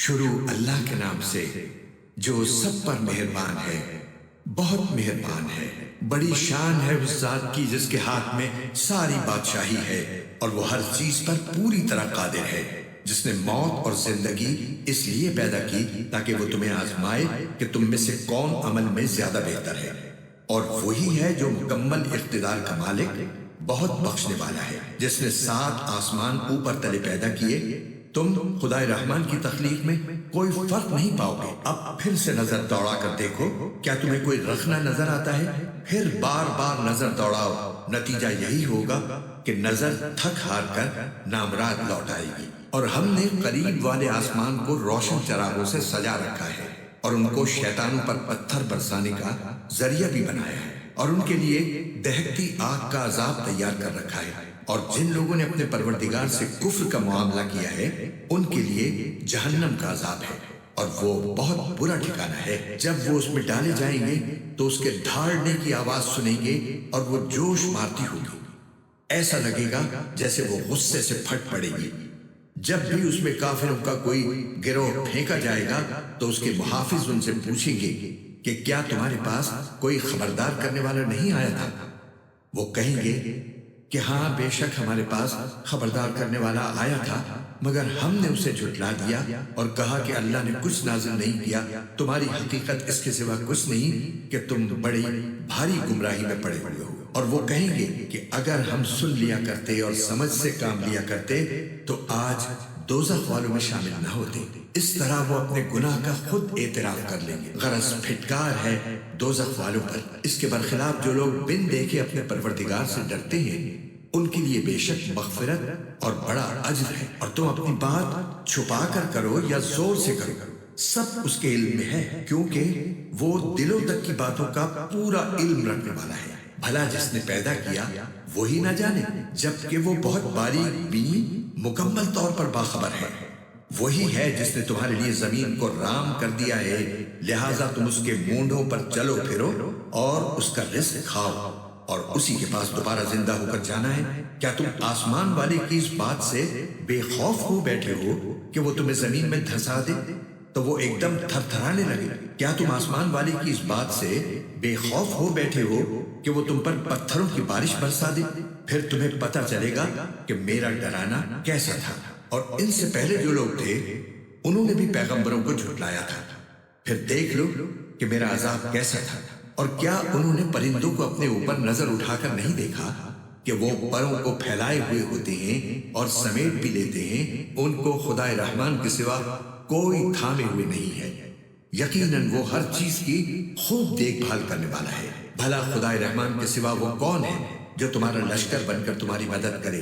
شروع اللہ کے نام سے جو سب پر مہربان ہے، بہت مہربان ہے۔ بڑی شان ہے اس ذات کی جس کے ہاتھ میں ساری بادشاہی ہے اور وہ ہر چیز پر پوری طرح قادر ہے، جس نے موت اور زندگی اس لیے پیدا کی تاکہ وہ تمہیں آزمائے کہ تم میں سے کون عمل میں زیادہ بہتر ہے، اور وہی ہے جو مکمل اقتدار کا مالک، بہت بخشنے والا ہے، جس نے 7 آسمان اوپر تلے پیدا کیے۔ تم خدائے رحمان کی تخلیق میں کوئی فرق نہیں پاؤ گے۔ اب پھر سے نظر دوڑا کر دیکھو، کیا تمہیں کوئی رخنہ نظر آتا ہے؟ پھر بار بار نظر دوڑاؤ، نتیجہ یہی ہوگا کہ نظر تھک ہار کر نامراد لوٹ آئے گی۔ اور ہم نے قریب والے آسمان کو روشن چراغوں سے سجا رکھا ہے اور ان کو شیطانوں پر پتھر برسانے کا ذریعہ بھی بنایا ہے، اور ان کے لیے دہکتی آگ کا عذاب تیار کر رکھا ہے۔ اور جن لوگوں نے اپنے پروردگار سے کفر کا معاملہ کیا ہے ان کے لیے جہنم کا عذاب ہے، اور وہ بہت برا ٹھکانہ ہے۔ جب وہ اس میں ڈالے جائیں گے تو اس کے دھاڑنے کی آواز سنیں گے اور وہ جوش مارتی ہوگی، ایسا لگے گا جیسے وہ غصے سے پھٹ پڑے گی۔ جب بھی اس میں کافروں کا کوئی گروہ پھینکا جائے گا تو اس کے محافظ ان سے پوچھیں گے کہ کیا تمہارے پاس کوئی خبردار کرنے والا نہیں آیا تھا؟ وہ کہیں گے کہ ہاں، بے شک ہمارے پاس خبردار کرنے والا آیا تھا، مگر ہم نے اسے جھٹلا دیا اور کہا کہ اللہ نے کچھ نازل نہیں کیا، تمہاری حقیقت اس کے سوا کچھ نہیں کہ تم بڑی بھاری گمراہی میں پڑے ہوئے ہو۔ اور وہ کہیں گے کہ اگر ہم سن لیا کرتے اور سمجھ سے کام لیا کرتے تو آج دوزخ والوں میں شامل نہ ہوتے۔ اس طرح وہ اپنے گناہ کا خود اعتراف کر لیں گے۔ غرض پھٹکار ہے دوزخ والوں پر۔ اس کے برخلاف جو لوگ بن دیکھے اپنے پروردگار سے ڈرتے ہیں ان کے لیے بے شک مغفرت اور بڑا اجر ہے۔ اور تم اپنی بات چھپا کر کرو یا زور سے کرو، سب اس کے علم میں ہے، کیونکہ وہ دلوں تک کی باتوں کا پورا علم رکھنے والا ہے۔ بھلا جس نے پیدا کیا وہی نہ جانے، جبکہ وہ بہت باریک بینی مکمل طور پر باخبر ہے۔ وہی ہے جس نے تمہارے لیے زمین کو رام کر دیا ہے، لہٰذا تم اس کے مونڈوں پر چلو پھرو اور اس کا رزق کھاؤ، اور اسی کے پاس دوبارہ زندہ ہو کر جانا ہے۔ کیا تم آسمان والے کی اس بات سے بے خوف ہو بیٹھے ہو کہ وہ تمہیں زمین میں دھسا دے تو وہ ایک دم تھر تھرانے لگے؟ کیا تم آسمان والے کی اس بات سے بے خوف ہو بیٹھے ہو کہ وہ تم پر پتھروں کی بارش برسا دے؟ پھر تمہیں پتہ چلے گا کہ میرا ڈرانا کیسا تھا۔ اور ان سے پہلے جو لوگ تھے انہوں نے بھی پیغمبروں کو جھٹلایا تھا، پھر دیکھ لو کہ میرا عذاب کیسا تھا۔ اور کیا انہوں نے پرندوں کو اپنے اوپر نظر اٹھا کر نہیں دیکھا کہ وہ پروں کو پھیلائے ہوئے ہوتے ہیں اور سمیٹ بھی لیتے ہیں؟ ان کو خدائے رحمان کے سوا کوئی تھامے ہوئے نہیں ہے، یقیناً وہ ہر چیز کی خوب دیکھ بھال کرنے والا ہے۔ بھلا خدائے رحمان کے سوا وہ کون ہے جو تمہارا لشکر بن کر تمہاری مدد کرے؟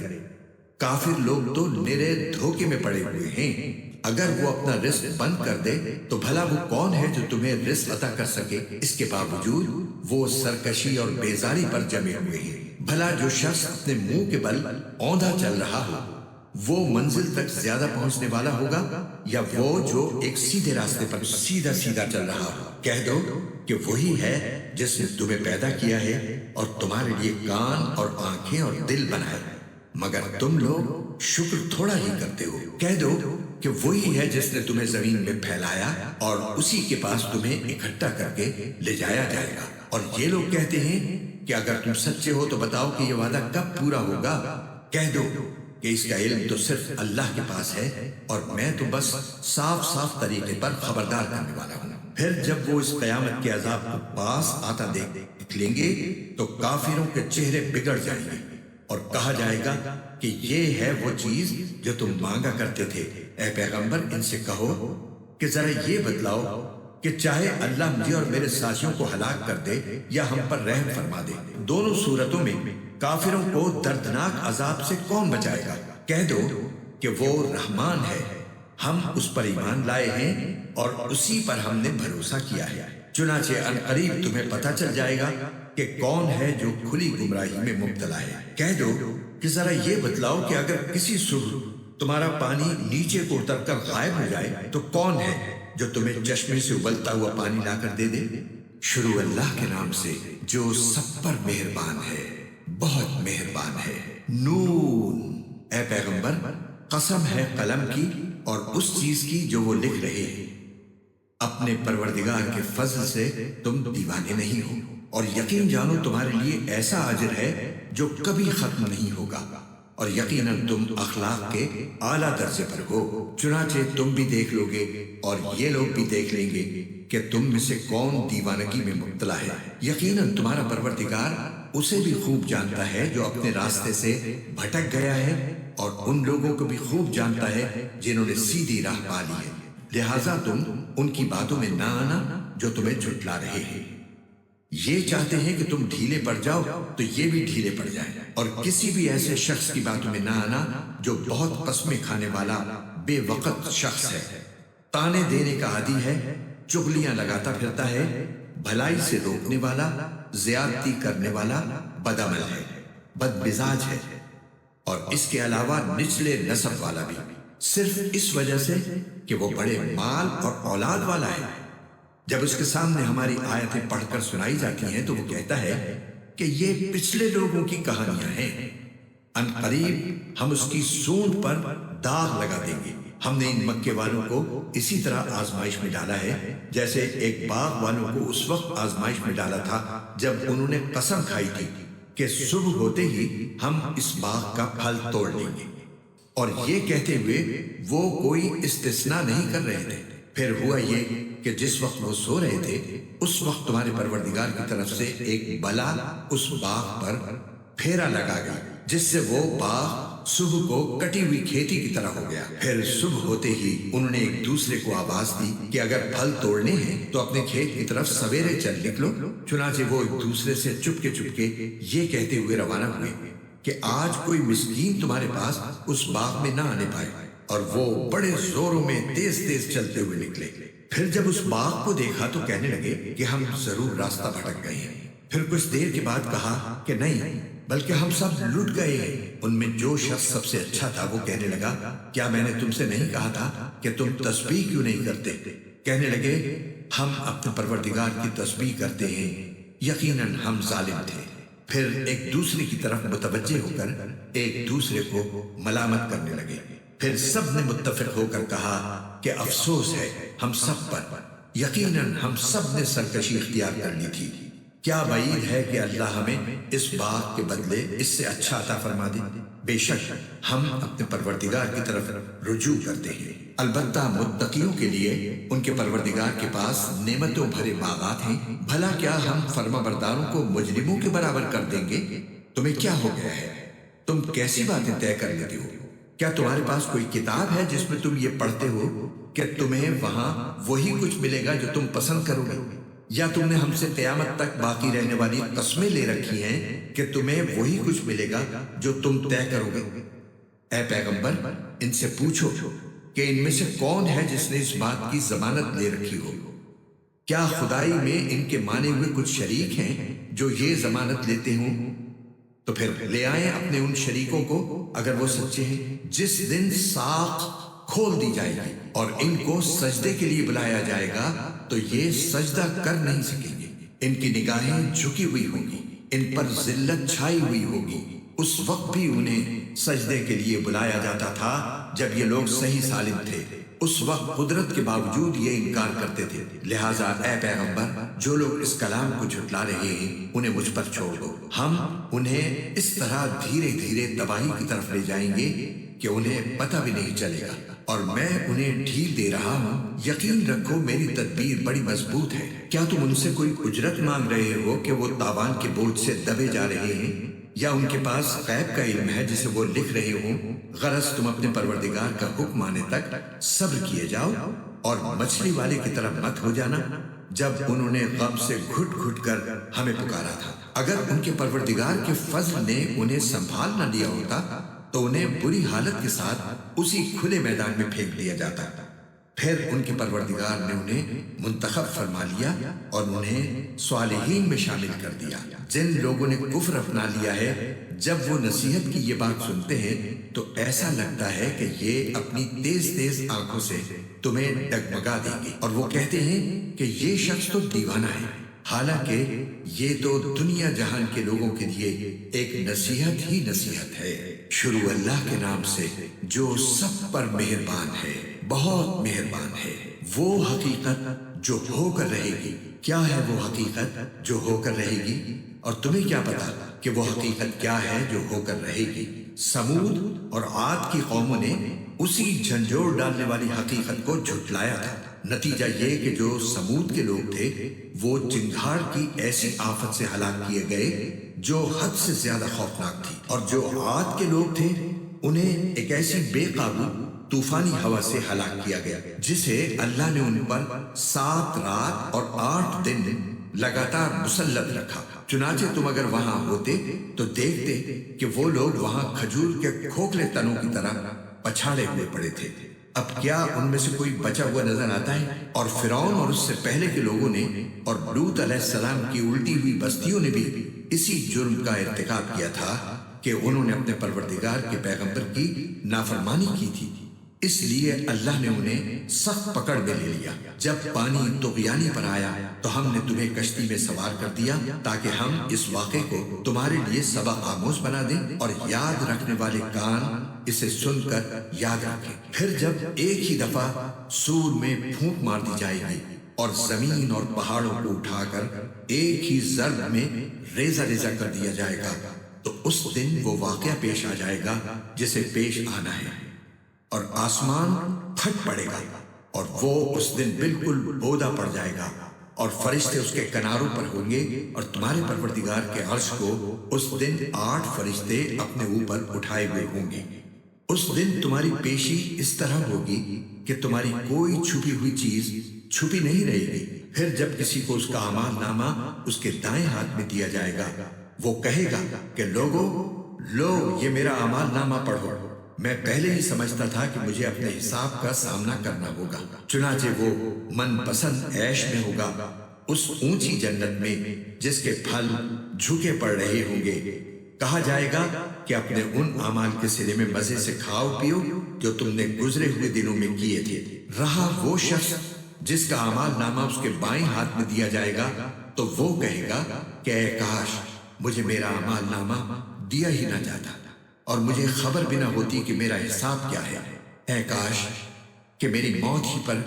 کافر لوگ تو نرے دھوکے میں پڑے ہوئے ہیں۔ اگر وہ اپنا رزق بند کر دے تو بھلا وہ کون ہے جو تمہیں رزق عطا کر سکے؟ اس کے باوجود وہ سرکشی اور بیزاری پر جمے ہوئے ہیں۔ بھلا جو شخص اپنے منہ کے بل اوندھا چل رہا ہو وہ منزل تک زیادہ پہنچنے والا ہوگا، یا وہ جو ایک سیدھے راستے پر سیدھا سیدھا چل رہا ہو؟ کہہ دو کہ وہی ہے جس نے تمہیں پیدا کیا ہے اور تمہارے لیے کان اور آنکھیں اور دل بنائے، مگر تم لوگ شکر تھوڑا ہی کرتے ہو۔ کہہ دو کہ وہی ہے جس نے تمہیں زمین میں پھیلایا اور اسی کے پاس تمہیں اکٹھا کر کے لے جایا جائے گا۔ اور یہ لوگ کہتے ہیں کہ اگر تم سچے ہو تو بتاؤ کہ یہ وعدہ کب پورا ہوگا؟ کہہ دو کہ اس کا علم تو صرف اللہ کے پاس ہے اور میں تو بس صاف صاف طریقے پر خبردار کرنے والا ہوں۔ پھر جب وہ اس قیامت کے عذاب کو پاس آتا دیکھ لیں گے تو کافروں کے چہرے بگڑ جائیں گے اور کہا جائے گا کہ یہ ہے وہ چیز جو تم مانگا کرتے تھے۔ اے پیغمبر ان سے کہو کہ ذرا یہ بتلاؤ کہ چاہے اللہ مجھے اور میرے ساتھیوں کو ہلاک کر دے یا ہم پر رحم فرما دے، دونوں صورتوں میں کافروں کو دردناک عذاب سے کون بچائے گا؟ کہہ دو کہ وہ رحمان ہے، ہم اس پر ایمان لائے ہیں اور اسی پر ہم نے بھروسہ کیا ہے، چنانچہ عنقریب تمہیں پتہ چل جائے گا کہ کون ہے جو کھلی گمراہی میں مبتلا ہے۔ کہہ دو کہ ذرا یہ بتلاؤ کہ اگر کسی صبح تمہارا پانی نیچے کو اتر کر غائب ہو جائے تو کون ہے جو تمہیں چشمے سے ابلتا ہوا پانی لا کر دے دے؟ شروع اللہ کے نام سے جو سب پر مہربان ہے، بہت مہربان ہے۔ نون، اے پیغمبر قسم ہے قلم کی اور اس چیز کی جو وہ لکھ رہے ہیں۔ اپنے پروردگار کے فضل سے تم دیوانے نہیں ہو، اور یقین جانو تمہارے لیے ایسا اجر ہے جو کبھی ختم نہیں ہوگا، اور یقیناً تم اخلاق کے اعلیٰ درجے پر ہو۔ چنانچہ تم بھی دیکھ لو گے اور یہ لوگ بھی دیکھ لیں گے کہ تم میں سے کون دیوانگی میں مبتلا ہے۔ یقیناً تمہارا پروردگار اسے بھی خوب جانتا ہے جو اپنے راستے سے بھٹک گیا ہے، اور ان لوگوں کو بھی خوب جانتا ہے جنہوں نے سیدھی راہ پا لی ہے۔ لہٰذا تم ان کی باتوں میں نہ آنا جو تمہیں جھٹلا رہے ہیں۔ یہ چاہتے ہیں کہ تم ڈھیلے پڑ جاؤ تو یہ بھی ڈھیلے پڑ جائیں، اور کسی بھی ایسے شخص کی باتوں میں نہ آنا جو بہت قسمیں کھانے والا بے وقت شخص ہے، تانے دینے کا عادی ہے، چغلیاں لگاتا پھرتا ہے، بھلائی سے روکنے والا، زیادتی کرنے والا، بدعمل ہے، بد مزاج ہے، اور اس کے علاوہ نچلے نسب والا بھی، صرف اس وجہ سے کہ وہ بڑے مال اور اولاد والا ہے۔ جب اس کے سامنے ہماری آیتیں پڑھ کر سنائی جاتی ہیں تو وہ کہتا ہے کہ یہ پچھلے لوگوں کی کہانیاں ہیں، ان قریب ہم اس کی سونڈ پر داغ لگا دیں گے۔ ہم نے ان مکے والوں کو اسی طرح آزمائش میں ڈالا ہے جیسے ایک باغ والوں کو اس وقت آزمائش میں ڈالا تھا جب انہوں نے قسم کھائی تھی کہ صبح ہوتے ہی ہم اس باغ کا پھل توڑ لیں گے، اور یہ کہتے ہوئے وہ کوئی استثناء نہیں کر رہے تھے۔ پھر ہوا یہ کہ جس وقت وہ سو رہے تھے اس وقت تمہارے پروردگار کی طرف سے ایک بلا اس باغ پر پھیرا لگا گیا، جس سے وہ باغ صبح کو کٹی ہوئی کھیتی کی طرح ہو گیا۔ پھر صبح ہوتے ہی انہوں نے ایک دوسرے کو آواز دی کہ اگر پھل توڑنے ہیں تو اپنے کھیت کی طرف سویرے چل نکلو۔ چنانچہ وہ ایک دوسرے سے چپکے چپکے یہ کہتے ہوئے روانہ ہوئے کہ آج کوئی مسکین تمہارے پاس اس باغ میں نہ آنے پائے، اور وہ بڑے زوروں میں تیز تیز چلتے ہوئے نکلے۔ پھر جب اس باغ کو دیکھا تو کہنے لگے کہ ہم ضرور راستہ بھٹک گئے ہیں۔ پھر کچھ دیر کے بعد کہا کہ نہیں، بلکہ ہم سب لٹ گئے ہیں۔ ان میں جو شخص سب سے اچھا تھا وہ کہنے لگا کیا میں نے تم سے نہیں کہا تھا کہ تم تسبیح کیوں نہیں کرتے؟ کہنے لگے ہم اپنے پروردگار کی تسبیح کرتے ہیں، یقیناً ہم ظالم تھے۔ پھر ایک دوسرے کی طرف متوجہ ہو کر ایک دوسرے کو ملامت کرنے لگے۔ پھر سب نے متفق ہو کر کہا کہ افسوس ہے ہم سب پر، یقیناً ہم سب نے سرکشی اختیار کر لی تھی۔ کیا بعید ہے کہ اللہ ہمیں اس باغ کے بدلے اس سے اچھا عطا فرما دے۔ بے شک ہم اپنے پروردگار کی طرف رجوع کرتے ہیں، البتہ متقیوں کے لیے ان کے پروردگار کے پاس نعمتوں بھرے باغات ہیں۔ بھلا کیا ہم فرما برداروں کو مجرموں کے برابر کر دیں گے؟ تمہیں کیا ہو گیا ہے؟ تم کیسی باتیں طے کر لیتے ہو؟ کیا تمہارے پاس کوئی کتاب ہے جس میں تم یہ پڑھتے ہو کہ تمہیں وہاں وہی کچھ ملے گا جو تم پسند کرو گے، یا تم نے ہم سے قیامت تک باقی رہنے والی قسمیں لے رکھی ہیں کہ تمہیں وہی کچھ ملے گا جو تم طے کرو گے؟ اے پیغمبر ان سے پوچھو کہ ان میں سے کون ہے جس نے اس بات کی ضمانت لے رکھی ہو؟ کیا خدائی میں ان کے مانے ہوئے کچھ شریک ہیں جو یہ ضمانت لیتے ہوں؟ تو پھر لے آئیں اپنے ان شریکوں کو اگر وہ سچے ہیں۔ جس دن ساق کھول دی جائے گی اور ان کو سجدے کے لیے بلایا جائے گا تو یہ سجدہ کر نہیں سکیں گے۔ ان کی نگاہیں جھکی ہوئی ہوں گی، ان پر ذلت چھائی ہوئی ہوگی۔ اس وقت بھی انہیں سجدے کے لیے بلایا جاتا تھا جب یہ لوگ صحیح سالم تھے، اس وقت قدرت کے باوجود یہ انکار کرتے تھے۔ لہٰذا اے پیغمبر جو لوگ اس کلام کو جھٹلا رہے ہیں انہیں مجھ پر چھوڑ دو، ہم انہیں اس طرح دھیرے دھیرے تباہی کی طرف لے جائیں گے کہ انہیں پتہ بھی نہیں چلے گا، اور میں انہیں ڈھیل دے رہا ہوں۔ یقین رکھو میری تدبیر بڑی مضبوط ہے۔ کیا تم ان سے کوئی اجرت مانگ رہے ہو کہ وہ تاوان کے بوجھ سے دبے جا رہے ہیں، یا ان کے پاس غیب کا علم ہے جسے وہ لکھ رہے ہوں؟ غرض تم اپنے پروردگار کا حکم آنے تک صبر کیے جاؤ اور مچھلی والے کی طرح مت ہو جانا جب انہوں نے غم سے گھٹ گھٹ کر ہمیں پکارا تھا۔ اگر ان کے پروردگار کے فضل نے انہیں سنبھال نہ لیا ہوتا تو انہیں بری حالت کے ساتھ اسی کھلے میدان میں پھینک دیا جاتا۔ پھر ان کے پروردگار نے انہیں منتخب فرما لیا اور انہیں صالحین میں شامل کر دیا۔ جن لوگوں نے کفر اپنا لیا ہے جب وہ نصیحت کی یہ بات سنتے ہیں تو ایسا لگتا ہے کہ یہ اپنی تیز تیز آنکھوں سے تمہیں ڈگمگا دیں گے، اور وہ کہتے ہیں کہ یہ شخص تو دیوانہ ہے، حالانکہ یہ تو دنیا جہان کے لوگوں کے لیے ایک نصیحت ہی نصیحت ہے۔ شروع اللہ کے نام سے جو سب پر مہربان ہے۔ بہت مہربان ہے۔ وہ حقیقت جو ہو کر رہے گی، کیا ہے وہ حقیقت جو ہو کر رہے گی؟ اور تمہیں کیا پتا کہ وہ حقیقت کیا ہے جو ہو کر رہے گی؟ سمود اور عاد کی قوموں نے اسی جھنجھوڑ ڈالنے والی حقیقت کو جھٹلایا تھا۔ نتیجہ یہ کہ جو سمود کے لوگ تھے وہ چنگھاڑ کی ایسی آفت سے ہلاک کیے گئے جو حد سے زیادہ خوفناک تھی، اور جو عاد کے لوگ تھے انہیں ایک ایسی بے قابو طوفانی ہوا سے ہلاک کیا گیا جسے اللہ نے ان پر 7 رات اور 8 دن لگاتار مسلط رکھا۔ چنانچہ تم اگر وہاں ہوتے تو دیکھتے کہ وہ لوگ وہاں کھجور کے کھوکھلے تنوں کی طرح پچھاڑے ہوئے پڑے تھے۔ اب کیا ان میں سے کوئی بچا ہوا نظر آتا ہے؟ اور فرعون اور اس سے پہلے کے لوگوں نے اور لوط علیہ السلام کی الٹی ہوئی بستیوں نے بھی اسی جرم کا ارتکاب کیا تھا کہ انہوں نے اپنے پروردگار کے پیغمبر کی نافرمانی کی تھی۔ اس لیے اللہ نے انہیں سخت پکڑ میں لے لیا۔ جب پانی طغیانی پر آیا تو ہم نے تمہیں کشتی میں سوار کر دیا تاکہ ہم اس واقعے کو تمہارے لیے سبق آموز بنا دیں اور یاد رکھنے والے کان اسے سن کر یاد رکھیں۔ پھر جب ایک ہی دفعہ سور میں پھونک مار دی جائے گی اور زمین اور پہاڑوں کو اٹھا کر ایک ہی ضرب میں ریزہ ریزہ کر دیا جائے گا، تو اس دن وہ واقعہ پیش آ جائے گا جسے پیش آنا ہے، اور آسمان پھٹ پڑے گا اور وہ اس دن بالکل بودا پڑ جائے گا، اور فرشتے اس کے کناروں پر ہوں گے، اور تمہارے پروردگار کے عرش کو اس دن 8 فرشتے اپنے اوپر اٹھائے ہوئے ہوں گے۔ اس دن تمہاری پیشی اس طرح ہوگی کہ تمہاری کوئی چھپی ہوئی چیز چھپی نہیں رہے گی۔ پھر جب کسی کو اس کا اعمال نامہ اس کے دائیں ہاتھ میں دیا جائے گا، وہ کہے گا کہ لوگو لو یہ میرا اعمال نامہ پڑھو، میں پہلے ہی سمجھتا تھا کہ مجھے اپنے حساب کا سامنا کرنا ہوگا۔ چنانچہ وہ من پسند عیش میں ہوگا، اس اونچی جنت میں جس کے پھل جھکے پڑ رہے ہوں گے۔ کہا جائے گا کہ اپنے ان اعمال کے صلے میں مزے سے کھاؤ پیو جو تم نے گزرے ہوئے دنوں میں کیے تھے۔ رہا وہ شخص جس کا اعمال نامہ اس کے بائیں ہاتھ میں دیا جائے گا تو وہ کہے گا کہ اے کاش مجھے میرا اعمال نامہ دیا ہی نہ جاتا اور مجھے خبر بھی نہ ہوتی کہ میرا حساب کیا ہے۔ اے کاش کہ میری موت ہی پر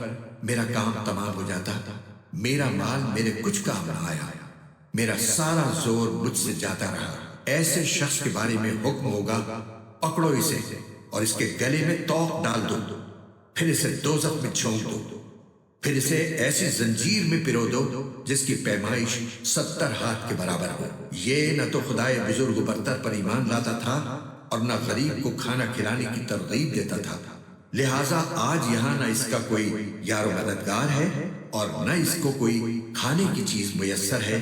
میرا کام تمام ہو جاتا، میرا مال میرے کچھ کام نہ آیا، میرا سارا زور مجھ سے جاتا رہا۔ ایسے شخص کے بارے میں حکم ہوگا پکڑو اسے اور اس کے گلے میں توق ڈال دو، پھر اسے دوزخ میں جھونک دو، پھر اسے ایسی زنجیر میں پرو دو جس کی پیمائش 70 ہاتھ کے برابر ہو۔ یہ نہ تو خدائے بزرگ برتر پر ایمان لاتا تھا اور نہ غریب کو کھانا کھلانے کی ترغیب دیتا تھا، لہٰذا آج یہاں نہ اس کا کوئی یار و مددگار ہے اور نہ اس کو کوئی کھانے کی چیز میسر ہے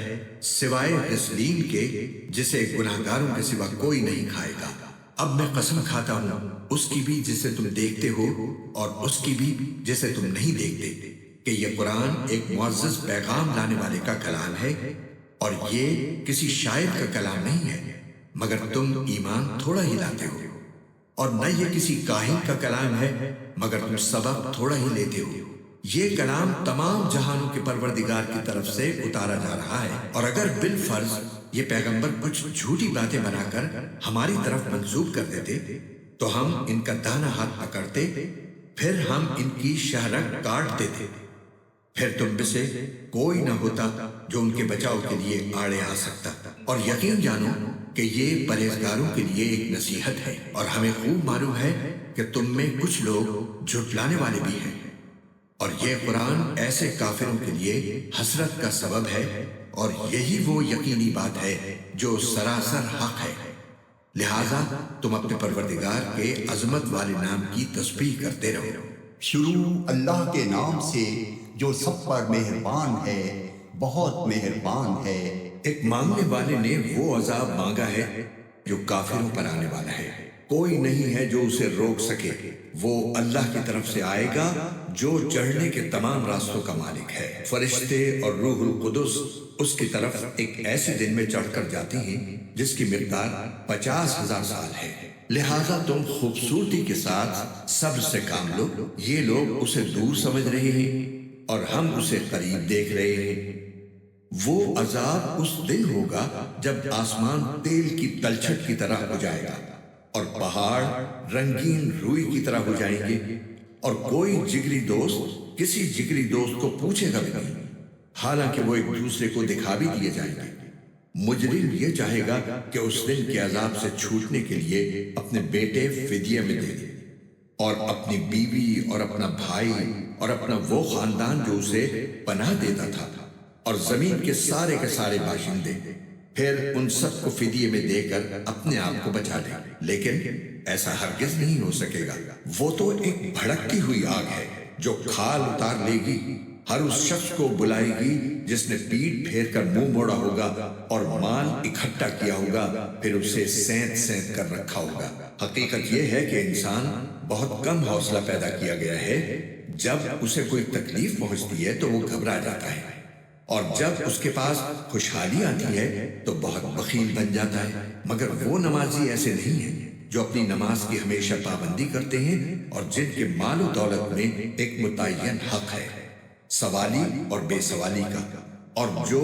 سوائے غسلین کے جسے گناہگاروں کے سوا کوئی نہیں کھائے گا۔ اب میں قسم کھاتا ہوں اس کی بھی جسے تم دیکھتے ہو اور اس کی بھی جسے تم نہیں دیکھتے کہ یہ قرآن ایک معزز پیغام لانے والے کا کلام ہے اور یہ کسی شاعر کا کلام نہیں ہے، مگر تم ایمان تھوڑا ہی لاتے ہو، اور نہ یہ کسی کاہن کا کلام ہے مگر تم سبق تھوڑا ہی لیتے ہو۔ یہ کلام تمام جہانوں کے پروردگار کی طرف سے اتارا جا رہا ہے، اور اگر بالفرض یہ پیغمبر کچھ جھوٹی باتیں بنا کر ہماری طرف منسوب کر دیتے تو ہم ان کا دانا ہاتھ پکڑتے، پھر ہم ان کی شہرک کاٹ دیتے، پھر تم میں سے کوئی نہ ہوتا جو ان کے بچاؤ کے لیے آڑے آ سکتا۔ اور یقین جانو کہ یہ پرہیزگاروں کے لیے ایک نصیحت ہے، اور ہمیں خوب معلوم ہے کہ تم میں کچھ لوگ جھٹلانے والے بھی ہیں، اور یہ قرآن ایسے کافروں کے لیے حسرت کا سبب ہے، اور یہی وہ یقینی بات ہے جو سراسر حق ہے۔ لہذا تم اپنے پروردگار کے عظمت والے نام کی تسبیح کرتے رہو۔ شروع اللہ کے نام سے جو سب پر مہربان ہے، بہت مہربان ہے۔ ایک مانگنے والے نے وہ عذاب مانگا ہے جو کافروں پر آنے والا ہے، کوئی نہیں ہے جو اسے روک سکے۔ وہ اللہ کی طرف سے آئے گا جو چڑھنے کے تمام راستوں کا مالک ہے۔ فرشتے اور روح القدس اس کی طرف ایک ایسے دن میں چڑھ کر جاتے ہیں جس کی مقدار 50,000 سال ہے۔ لہٰذا تم خوبصورتی کے ساتھ صبر سے کام لو۔ یہ لوگ اسے دور سمجھ رہے ہیں اور ہم اسے قریب دیکھ رہے ہیں۔ وہ عذاب اس دن ہوگا جب آسمان تیل کی تلچھٹ کی طرح ہو جائے گا اور پہاڑ رنگین روئی کی طرح ہو جائیں گے، اور کوئی جگری دوست کسی جگری دوست کو پوچھے گا بھی نہیں، حالانکہ وہ ایک دوسرے کو دکھا بھی دیے جائیں گے۔ مجرم یہ چاہے گا کہ اس دن کے عذاب سے چھوٹنے کے لیے اپنے بیٹے فدیے میں دے دے، اور اپنی بیوی اور اپنا بھائی اور اپنا وہ خاندان جو اسے پناہ دیتا تھا، اور زمین کے سارے باشندے، پھر ان سب کو فدیے میں دے کر اپنے آپ کو بچا لے۔ لیکن ایسا ہرگز نہیں ہو سکے گا، وہ تو ایک بھڑکتی ہوئی آگ ہے جو کھال اتار لے گی، ہر اس شخص کو بلائے گی جس نے پیٹ پھیر کر منہ موڑا ہوگا اور مال اکٹھا کیا ہوگا، پھر اسے سینت سینت کر رکھا ہوگا۔ حقیقت یہ ہے کہ انسان بہت کم حوصلہ پیدا کیا گیا ہے، جب اسے کوئی تکلیف پہنچتی ہے تو وہ گھبرا جاتا ہے، اور جب اس کے پاس خوشحالی آتی ہے تو بہت بخیل بن جاتا ہے۔ مگر وہ نمازی ایسے نہیں ہیں جو اپنی نماز کی ہمیشہ پابندی کرتے ہیں اور جن کے مال و دولت میں ایک متعین حق ہے، سوالی اور بے سوالی کا، اور جو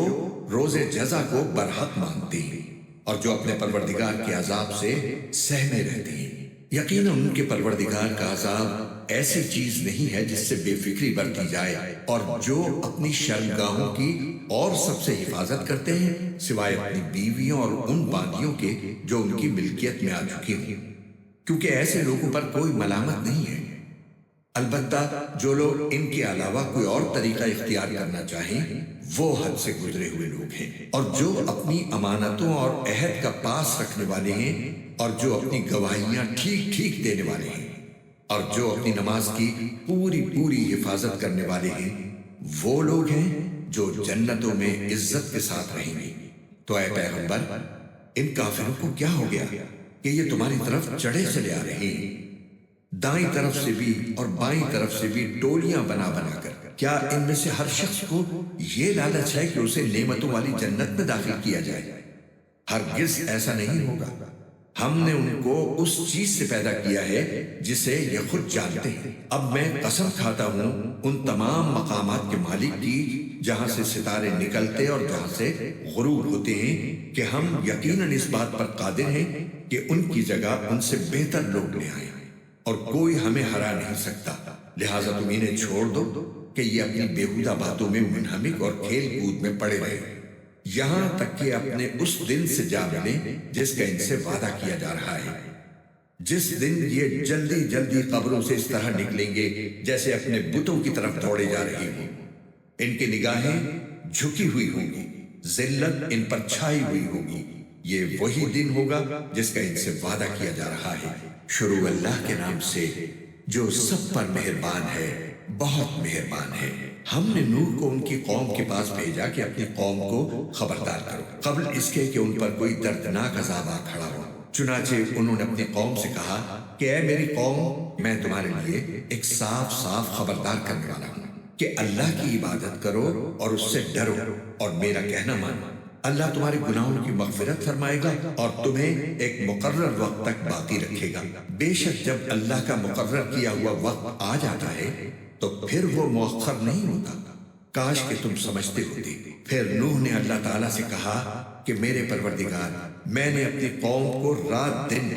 روز جزا کو برحق مانتے ہیں، اور جو اپنے پروردگار کے عذاب سے سہمے رہتے ہیں۔ یقیناً ان کے پروردگار کا عذاب ایسی چیز نہیں ہے جس سے بے فکری برتی جائے، اور جو اپنی شرمگاہوں کی اور سب سے حفاظت کرتے ہیں سوائے اپنی بیویوں اور ان باندیوں کے جو ان کی ملکیت میں آ چکی ہیں، کیونکہ ایسے لوگوں پر کوئی ملامت نہیں ہے۔ البتہ جو لوگ ان کے علاوہ کوئی اور طریقہ اختیار کرنا چاہیں وہ حد سے گزرے ہوئے لوگ ہیں، اور جو اپنی امانتوں اور عہد کا پاس رکھنے والے ہیں، اور جو اپنی گواہیاں ٹھیک ٹھیک دینے والے ہیں، اور جو اپنی نماز کی پوری حفاظت کرنے والے ہیں، وہ لوگ ہیں جو جنتوں میں عزت کے ساتھ رہیں گے۔ تو اے پیغمبر، ان کافروں کو کیا ہو گیا کہ یہ تمہاری طرف چڑھے چلے آ رہے ہیں، دائیں طرف سے بھی اور بائیں طرف سے بھی ٹولیاں بنا بنا کر؟ کیا ان میں سے ہر شخص کو یہ لالچ ہے کہ اسے نعمتوں والی جنت میں داخل کیا جائے؟ ہرگز ایسا نہیں ہوگا۔ ہم نے ان کو اس چیز سے پیدا کیا ہے جسے یہ خود جانتے ہیں۔ اب میں قسم کھاتا ہوں ان تمام مقامات کے مالک کی جہاں سے ستارے نکلتے اور جہاں سے غروب ہوتے ہیں، کہ ہم یقیناً اس بات پر قادر ہیں کہ ان کی جگہ ان سے بہتر لوگ لے آئیں، اور کوئی ہمیں ہرا نہیں سکتا۔ لہٰذا تم انہیں چھوڑ دو کہ یہ اپنی بیہودہ باتوں میں منہمک اور کھیل کود میں پڑے رہے، یہاں تک کہ اپنے اس دن سے جا ملیں جس کا ان سے وعدہ کیا جا رہا ہے، جس دن یہ جلدی جلدی قبروں سے اس طرح نکلیں گے جیسے اپنے بتوں کی طرف دوڑے جا رہے ہوں۔ ان کی نگاہیں جھکی ہوئی ہوں گی، ذلت ان پر چھائی ہوئی ہوگی۔ یہ وہی دن ہوگا جس کا ان سے وعدہ کیا جا رہا ہے۔ شروع اللہ کے نام سے جو سب پر مہربان ہے، بہت مہربان ہے۔ ہم نے نوح کو ان کی قوم کے پاس بھیجا کہ اپنی قوم کو خبردار کرو، قبل اس کے کہ ان پر کوئی دردناک عذاب آ کھڑا ہو۔ چنانچہ انہوں نے اپنی قوم سے کہا کہ اے میری قوم، میں تمہارے لیے ایک صاف صاف خبردار کرنے والا ہوں کہ اللہ کی عبادت کرو اور اس سے ڈرو اور میرا کہنا مانو۔ اللہ تمہارے گناہوں کی مغفرت فرمائے گا اور تمہیں ایک مقرر وقت تک باقی رکھے گا۔ بے شک جب اللہ کا مقرر کیا ہوا وقت آ جاتا ہے تو پھر وہ مؤخر نہیں ہوتا۔ کاش کہ تم سمجھتے ہوتے۔ پھر نوح نے اللہ تعالیٰ سے کہا کہ میرے پروردگار، میں نے اپنی قوم کو رات دن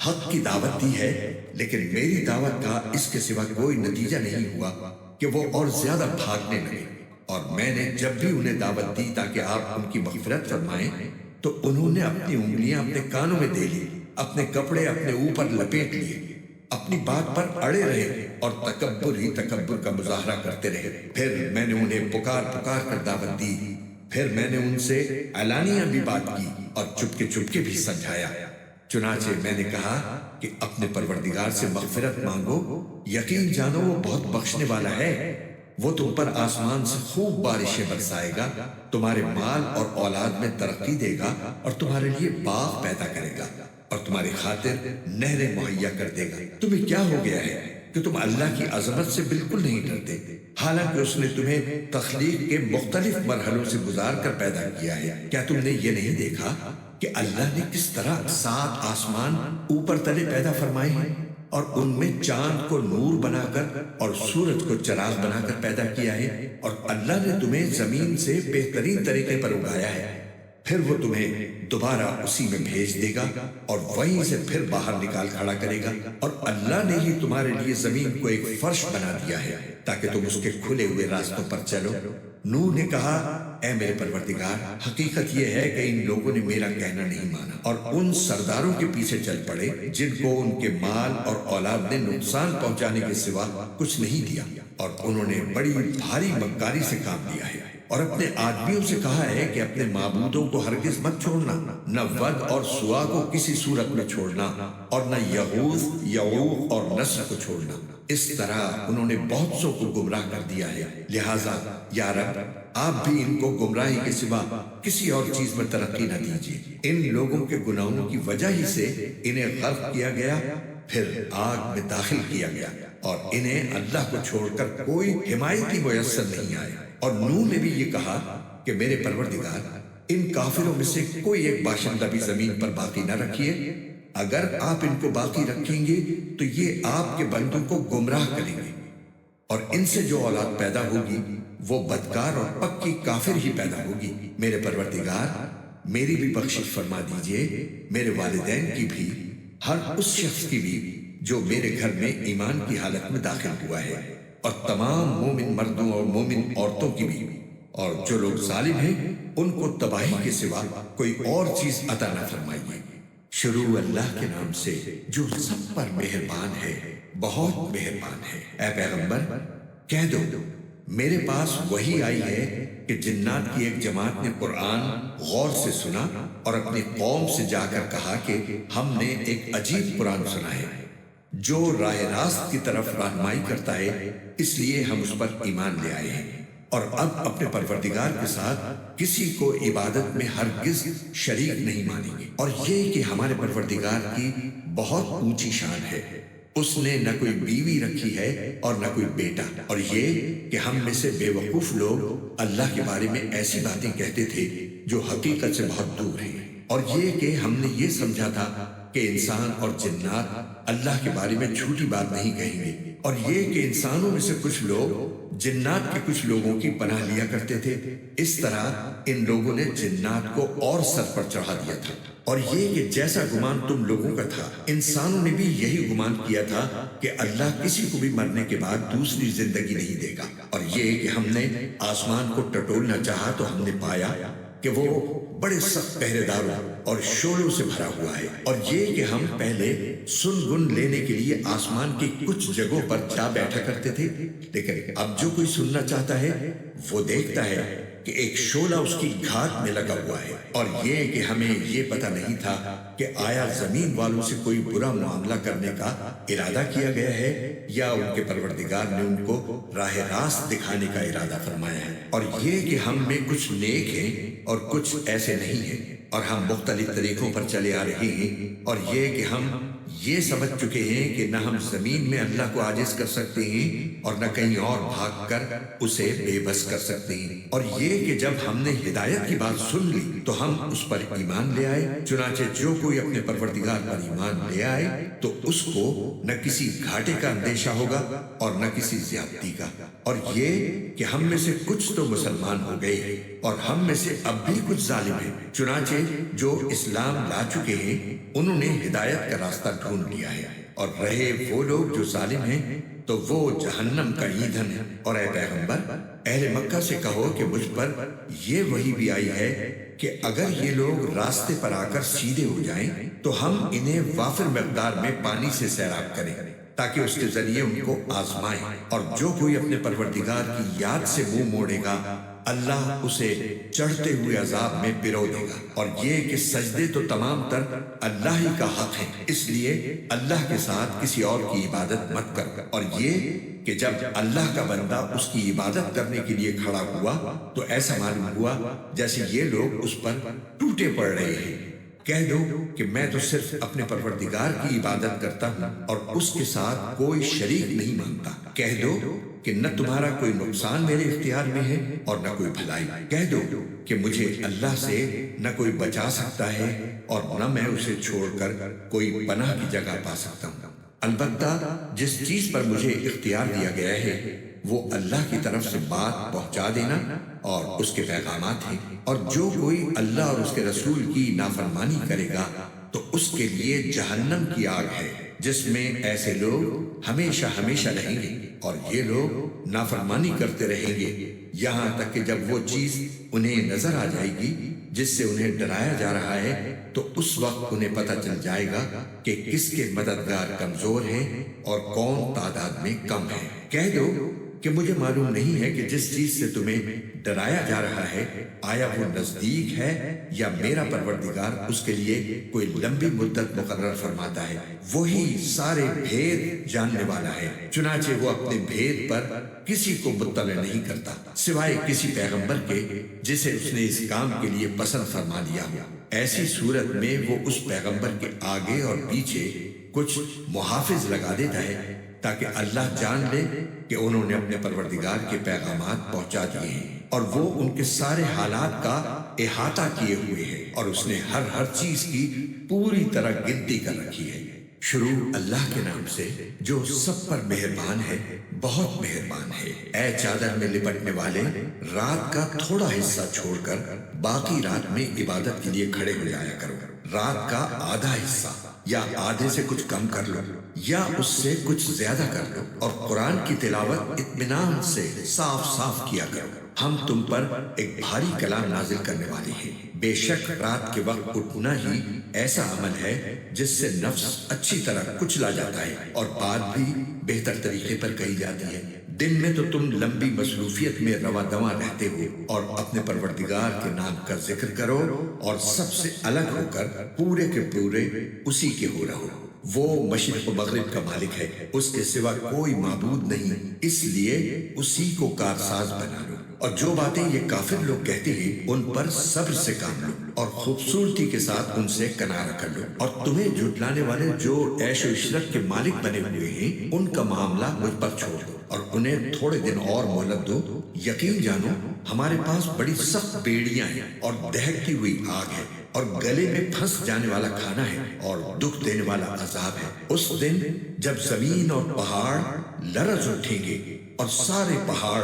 حق کی دعوت دی ہے، لیکن میری دعوت کا اس کے سوا کوئی نتیجہ نہیں ہوا کہ وہ اور زیادہ بھاگنے لگے، اور میں نے جب بھی انہیں دعوت دی تاکہ آپ ان کی مغفرت فرمائیں تو انہوں نے اپنی انگلیاں اپنے کانوں میں دے لی، اپنے کپڑے اپنے اوپر لپیٹ لیے، اپنی بات پر اڑے رہے اور تکبر ہی تکبر کا مظاہرہ کرتے رہے۔ پھر میں نے انہیں پکار پکار کر دعوت دی، پھر میں نے ان سے علانیہ بھی بات کی اور چپکے بھی سمجھایا۔ چنانچہ میں نے کہا کہ اپنے پروردگار سے مغفرت مانگو، یقین جانو وہ بہت بخشنے والا ہے، وہ تم پر آسمان سے خوب بارشیں برسائے گا، تمہارے مال اور اولاد میں ترقی دے گا، اور تمہارے لیے باغ پیدا کرے گا، اور تمہاری خاطر نہریں مہیا کر دے گا۔ تمہیں کیا ہو گیا ہے کہ تم اللہ کی عظمت سے بالکل نہیں ڈرتے، حالانکہ اس نے تمہیں تخلیق کے مختلف مرحلوں سے گزار کر پیدا کیا ہے۔ کیا تم نے یہ نہیں دیکھا کہ اللہ نے کس طرح 7 آسمان اوپر تلے پیدا فرمائے ہیں، اور ان میں چاند کو نور بنا کر اور سورج کو چراغ بنا کر پیدا کیا ہے، اور اللہ نے تمہیں زمین سے بہترین طریقے پر اگایا ہے، پھر وہ تمہیں دوبارہ اسی میں بھیج دے گا اور وہیں سے پھر باہر نکال کھڑا کرے گا، اور اللہ نے ہی تمہارے لیے زمین کو ایک فرش بنا دیا ہے تاکہ تم اس کے کھلے ہوئے راستوں پر چلو۔ نوح نے کہا، اے میرے پروردگار، حقیقت یہ ہے کہ ان لوگوں نے میرا کہنا نہیں مانا اور ان سرداروں کے پیچھے چل پڑے جن کو ان کے مال اور اولاد نے نقصان پہنچانے کے سوا کچھ نہیں دیا، اور انہوں نے بڑی بھاری مکاری سے کام لیا ہے، اور اپنے آدمیوں سے کہا ہے کہ اپنے معبودوں کو ہرگز مت چھوڑنا، نہ ود اور سوا کو کسی صورت میں چھوڑنا، اور نہ یغوث، یعوق اور نصر کو چھوڑنا۔ اس طرح انہوں نے بہت سو کو گمراہ کر دیا ہے، لہٰذا یا رب آپ بھی ان کو گمراہی کے سوا کسی اور چیز میں ترقی نہ دیجیے۔ ان لوگوں کے گناہوں کی وجہ ہی سے انہیں غرق کیا گیا، پھر آگ میں داخل کیا گیا، اور انہیں اللہ کو چھوڑ کر کوئی حمایتی میسر نہیں آئے۔ اور نوح نے بھی یہ کہا کہ میرے پروردگار، ان کافروں میں سے کوئی ایک باشندہ بھی زمین پر باقی نہ رکھیے، اگر آپ ان کو باقی رکھیں گے تو یہ آپ کے بندوں کو گمراہ کریں گے، اور ان سے جو اولاد پیدا ہوگی وہ بدکار اور پکی کافر ہی پیدا ہوگی۔ میرے پروردگار، میری بھی بخشش فرما دیجئے، میرے والدین کی بھی، ہر اس شخص کی بھی جو میرے گھر میں ایمان کی حالت میں داخل ہوا ہے، اور تمام مومن مردوں اور مومن عورتوں کی بھی، اور جو لوگ ظالم ہیں ان کو تباہی کے سوا کوئی اور چیز عطا نہ فرمائیے۔ شروع اللہ کے نام سے جو سب پر مہربان ہے، بہت مہربان ہے۔ اے پیغمبر، کہہ دو میرے پاس وحی آئی ہے کہ جنات کی ایک جماعت نے قرآن غور سے سنا اور اپنی قوم سے جا کر کہا کہ ہم نے ایک عجیب قرآن سنا ہے جو راہ راست کی طرف رہنمائی کرتا ہے، اس لیے ہم اس پر ایمان لے آئے ہیں، اور اب اپنے پروردگار کے ساتھ کسی کو عبادت میں ہرگز شریک نہیں مانیں گے۔ اور یہ کہ ہمارے پروردگار کی بہت اونچی شان ہے، اس نے نہ کوئی بیوی رکھی ہے اور نہ کوئی بیٹا، اور یہ کہ ہم میں سے بے وقوف لوگ اللہ کے بارے میں ایسی باتیں کہتے تھے جو حقیقت سے بہت دور ہیں، اور یہ کہ ہم نے یہ سمجھا تھا کہ انسان اور جنات اللہ کے بارے میں جھوٹی بات نہیں کہیں گے، اور یہ کہ انسانوں میں سے کچھ لوگ جنات کے کچھ لوگوں کی پناہ لیا کرتے تھے۔ اس طرح ان لوگوں نے جنات کو اور سر پر چڑھا دیا تھا، اور یہ کہ جیسا گمان تم لوگوں کا تھا، انسانوں نے بھی یہی گمان کیا تھا کہ اللہ کسی کو بھی مرنے کے بعد دوسری زندگی نہیں دے گا، اور یہ کہ ہم نے آسمان کو ٹٹولنا چاہا تو ہم نے پایا کہ وہ بڑے سخت پہرے داروں اور شعلوں سے بھرا ہوا ہے، اور یہ کہ ہم پہلے سن گن لینے کے لیے آسمان کی کچھ جگہوں پر جا بیٹھا کرتے تھے، لیکن اب جو کوئی سننا چاہتا ہے وہ دیکھتا ہے کہ ایک شعلہ اس کی گھات میں لگا ہوا ہے۔ اور یہ کہ ہمیں یہ پتہ نہیں تھا کہ آیا زمین والوں سے کوئی برا معاملہ کرنے کا ارادہ کیا گیا ہے یا ان کے پروردگار نے ان کو راہ راست دکھانے کا ارادہ فرمایا ہے، اور یہ کہ ہم میں کچھ نیک ہیں اور کچھ ایسے نہیں ہیں، اور ہم مختلف طریقوں پر چلے آ رہے ہیں، اور یہ کہ ہم یہ سمجھ چکے ہیں کہ نہ ہم زمین میں اللہ کو عاجز کر سکتے ہیں اور نہ کہیں اور بھاگ کر اسے بے بس کر سکتے ہیں، اور یہ کہ جب ہم نے ہدایت کی بات سن لی تو ہم اس پر ایمان لے آئے۔ چنانچہ جو کوئی اپنے پروردگار پر ایمان لے آئے تو اس کو نہ کسی گھاٹے کا اندیشہ ہوگا اور نہ کسی زیادتی کا، اور یہ کہ ہم میں سے کچھ تو مسلمان ہو گئے اور ہم میں سے اب بھی کچھ ظالم ہیں۔ چنانچہ جو اسلام لا چکے ہیں انہوں نے ہدایت کا راستہ ڈھونڈ لیا ہے، اور رہے وہ لوگ جو ظالم ہیں تو وہ جہنم کا ایندھن ہے۔ اور اے پیغمبر، اہل مکہ سے کہو کہ مجھ پر یہ وحی بھی آئی ہے کہ اگر یہ لوگ راستے پر آ کر سیدھے ہو جائیں تو ہم انہیں وافر مقدار میں پانی سے سیراب کریں تاکہ اس کے ذریعے ان کو آزمائیں، اور جو کوئی اپنے پروردگار کی یاد سے منہ موڑے گا اللہ اسے چڑھتے ہوئے عذاب میں پرو دے گا۔ اور یہ کہ سجدے تو تمام تر اللہ ہی کا حق ہے، اس لیے اللہ کے ساتھ کسی اور کی عبادت مت کر۔ اور یہ کہ جب اللہ کا بندہ اس کی عبادت کرنے کے لیے کھڑا ہوا تو ایسا معلوم ہوا جیسے یہ لوگ اس پر ٹوٹے پڑ رہے ہیں۔ کہہ دو کہ میں تو صرف اپنے پروردگار کی عبادت کرتا ہوں اور اس کے ساتھ کوئی شریک نہیں مانتا۔ کہہ دو کہ نہ تمہارا کوئی نقصان میرے اختیار میں ہے اور نہ کوئی بھلائی۔ کہہ دو کہ مجھے اللہ سے نہ کوئی بچا سکتا ہے اور نہ میں اسے چھوڑ کر کوئی پناہ کی جگہ پا سکتا ہوں۔ البتہ جس چیز پر مجھے اختیار دیا گیا ہے وہ اللہ کی طرف سے بات پہنچا دینا اور اس کے پیغامات ہیں، اور جو کوئی اللہ اور اس کے رسول کی نافرمانی کرے گا تو اس کے لیے جہنم کی آگ ہے، جس میں ایسے لوگ ہمیشہ ہمیشہ رہیں گے، اور یہ لوگ نافرمانی کرتے رہیں گے یہاں تک کہ جب وہ چیز انہیں نظر آ جائے گی جس سے انہیں ڈرایا جا رہا ہے تو اس وقت انہیں پتہ چل جائے گا کہ کس کے مددگار کمزور ہیں اور کون تعداد میں کم ہے۔ کہہ دو کہ مجھے معلوم نہیں ہے کہ جس چیز سے تمہیں ڈرایا جا رہا ہے آیا وہ نزدیک ہے یا میرا پروردگار اس کے لیے کوئی لمبی مدت مقرر فرماتا ہے۔ وہی سارے بھید جاننے والا ہے، چنانچہ وہ اپنے بھید پر کسی کو مطلع نہیں کرتا سوائے کسی پیغمبر کے جسے اس نے اس کام کے لیے پسند فرما لیا ہو۔ ایسی صورت میں وہ اس پیغمبر کے آگے اور پیچھے کچھ محافظ لگا دیتا ہے تاکہ اللہ جان لے کہ انہوں نے اپنے پروردگار کے پیغامات پہنچا دیے ہیں، اور وہ ان کے سارے حالات کا احاطہ کیے ہوئے ہیں، اور اس نے ہر چیز کی پوری طرح گنتی کر رکھی ہے۔ شروع اللہ کے نام سے جو سب پر مہربان ہے، بہت مہربان ہے۔ اے چادر میں لپٹنے والے، رات کا تھوڑا حصہ چھوڑ کر باقی رات میں عبادت کے لیے کھڑے ہو جایا کرو۔ رات کا آدھا حصہ یا آدھے سے کچھ کم کر لو یا اس سے کچھ زیادہ کر لو، اور قرآن کی تلاوت اطمینان سے صاف صاف کیا کرو۔ ہم تم پر ایک بھاری کلام نازل کرنے والے ہیں۔ بے شک رات کے وقت اٹھنا ہی ایسا عمل ہے جس سے نفس اچھی طرح کچلا جاتا ہے اور بات بھی بہتر طریقے پر کہی جاتی ہے۔ دن میں تو تم لمبی مصروفیت میں رواں دواں رہتے ہو اور اپنے پروردگار کے نام کا ذکر کرو اور سب سے الگ ہو کر پورے کے پورے اسی کے ہو رہو۔ وہ مشرق و مغرب کا مالک ہے، اس کے سوا کوئی معبود نہیں، اس لیے اسی کو کارساز بنا لو۔ اور جو باتیں یہ کافر لوگ کہتے ہیں ان پر صبر سے کام لو اور خوبصورتی کے ساتھ ان سے کنارہ کر لو، اور تمہیں جھٹلانے والے جو عیش و عشرت کے مالک بنے ہوئے ہیں ان کا معاملہ مجھ پر چھوڑ دو اور انہیں تھوڑے دن اور مہلت دو۔ یقین جانو ہمارے پاس بڑی سخت بیڑیاں ہیں اور دہکتی ہوئی آگ ہے اور گلے میں پھنس جانے والا کھانا ہے اور دکھ دینے والا عذاب ہے۔ اس دن جب زمین اور پہاڑ لرز اٹھیں گے اور سارے پہاڑ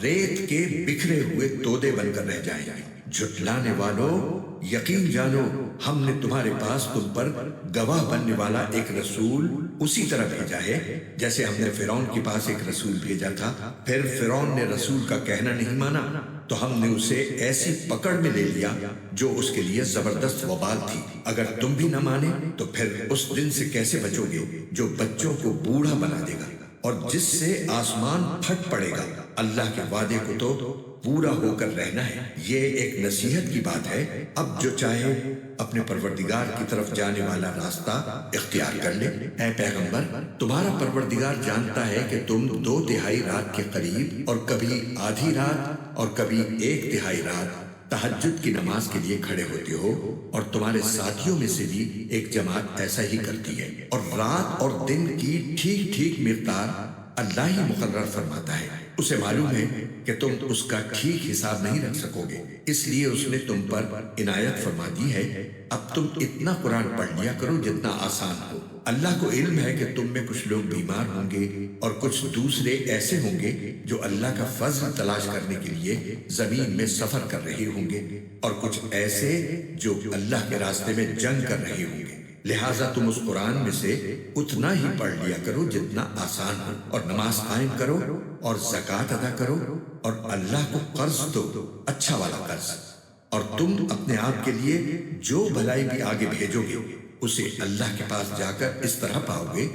ریت کے بکھرے ہوئے تودے بن کر رہ جائیں گے۔ جھٹلانے والوں، یقین جانو ہم نے تمہارے پاس تم پر گواہ بننے والا ایک رسول اسی طرح بھیجا ہے جیسے ہم نے فرعون کے پاس ایک رسول بھیجا تھا۔ پھر فرعون نے رسول کا کہنا نہیں مانا تو ہم نے اسے ایسی پکڑ میں لے لیا جو اس کے لیے زبردست وبال تھی۔ اگر تم بھی نہ مانے تو پھر اس دن سے کیسے بچو گے جو بچوں کو بوڑھا بنا دے گا اور جس سے آسمان پھٹ پڑے گا۔ اللہ کے وعدے کو تو پورا ہو کر رہنا ہے۔ یہ ایک نصیحت کی بات ہے، اب جو چاہے اپنے پروردگار کی طرف جانے والا راستہ اختیار کر لے۔ اے پیغمبر، تمہارا پروردگار جانتا ہے کہ تم 2/3 رات کے قریب اور کبھی آدھی رات اور کبھی 1/3 رات تہجد کی نماز کے لیے کھڑے ہوتے ہو، اور تمہارے ساتھیوں میں سے بھی ایک جماعت ایسا ہی کرتی ہے، اور رات اور دن کی ٹھیک ٹھیک مقدار اللہ ہی مقرر فرماتا ہے۔ اسے معلوم ہے کہ تم اس کا ٹھیک حساب نہیں رکھ سکو گے، اس لیے اس نے تم پر عنایت فرما دی ہے۔ اب تم اتنا قرآن پڑھ لیا کرو جتنا آسان ہو۔ اللہ کو علم ہے کہ تم میں کچھ لوگ بیمار ہوں گے اور کچھ دوسرے ایسے ہوں گے جو اللہ کا فضل تلاش کرنے کے لیے زمین میں سفر کر رہے ہوں گے، اور کچھ ایسے جو اللہ کے راستے میں جنگ کر رہے ہوں گے۔ لہٰذا تم اس قرآن میں سے اتنا ہی پڑھ لیا کرو جتنا آسان ہو، اور نماز قائم کرو اور زکوٰۃ ادا کرو اور اللہ کو قرض دو، اچھا والا قرض، اور تم اپنے آپ کے لیے جو بھلائی بھی آگے بھیجو گے اسے اللہ کے پاس جا کر اس طرح پاؤ گے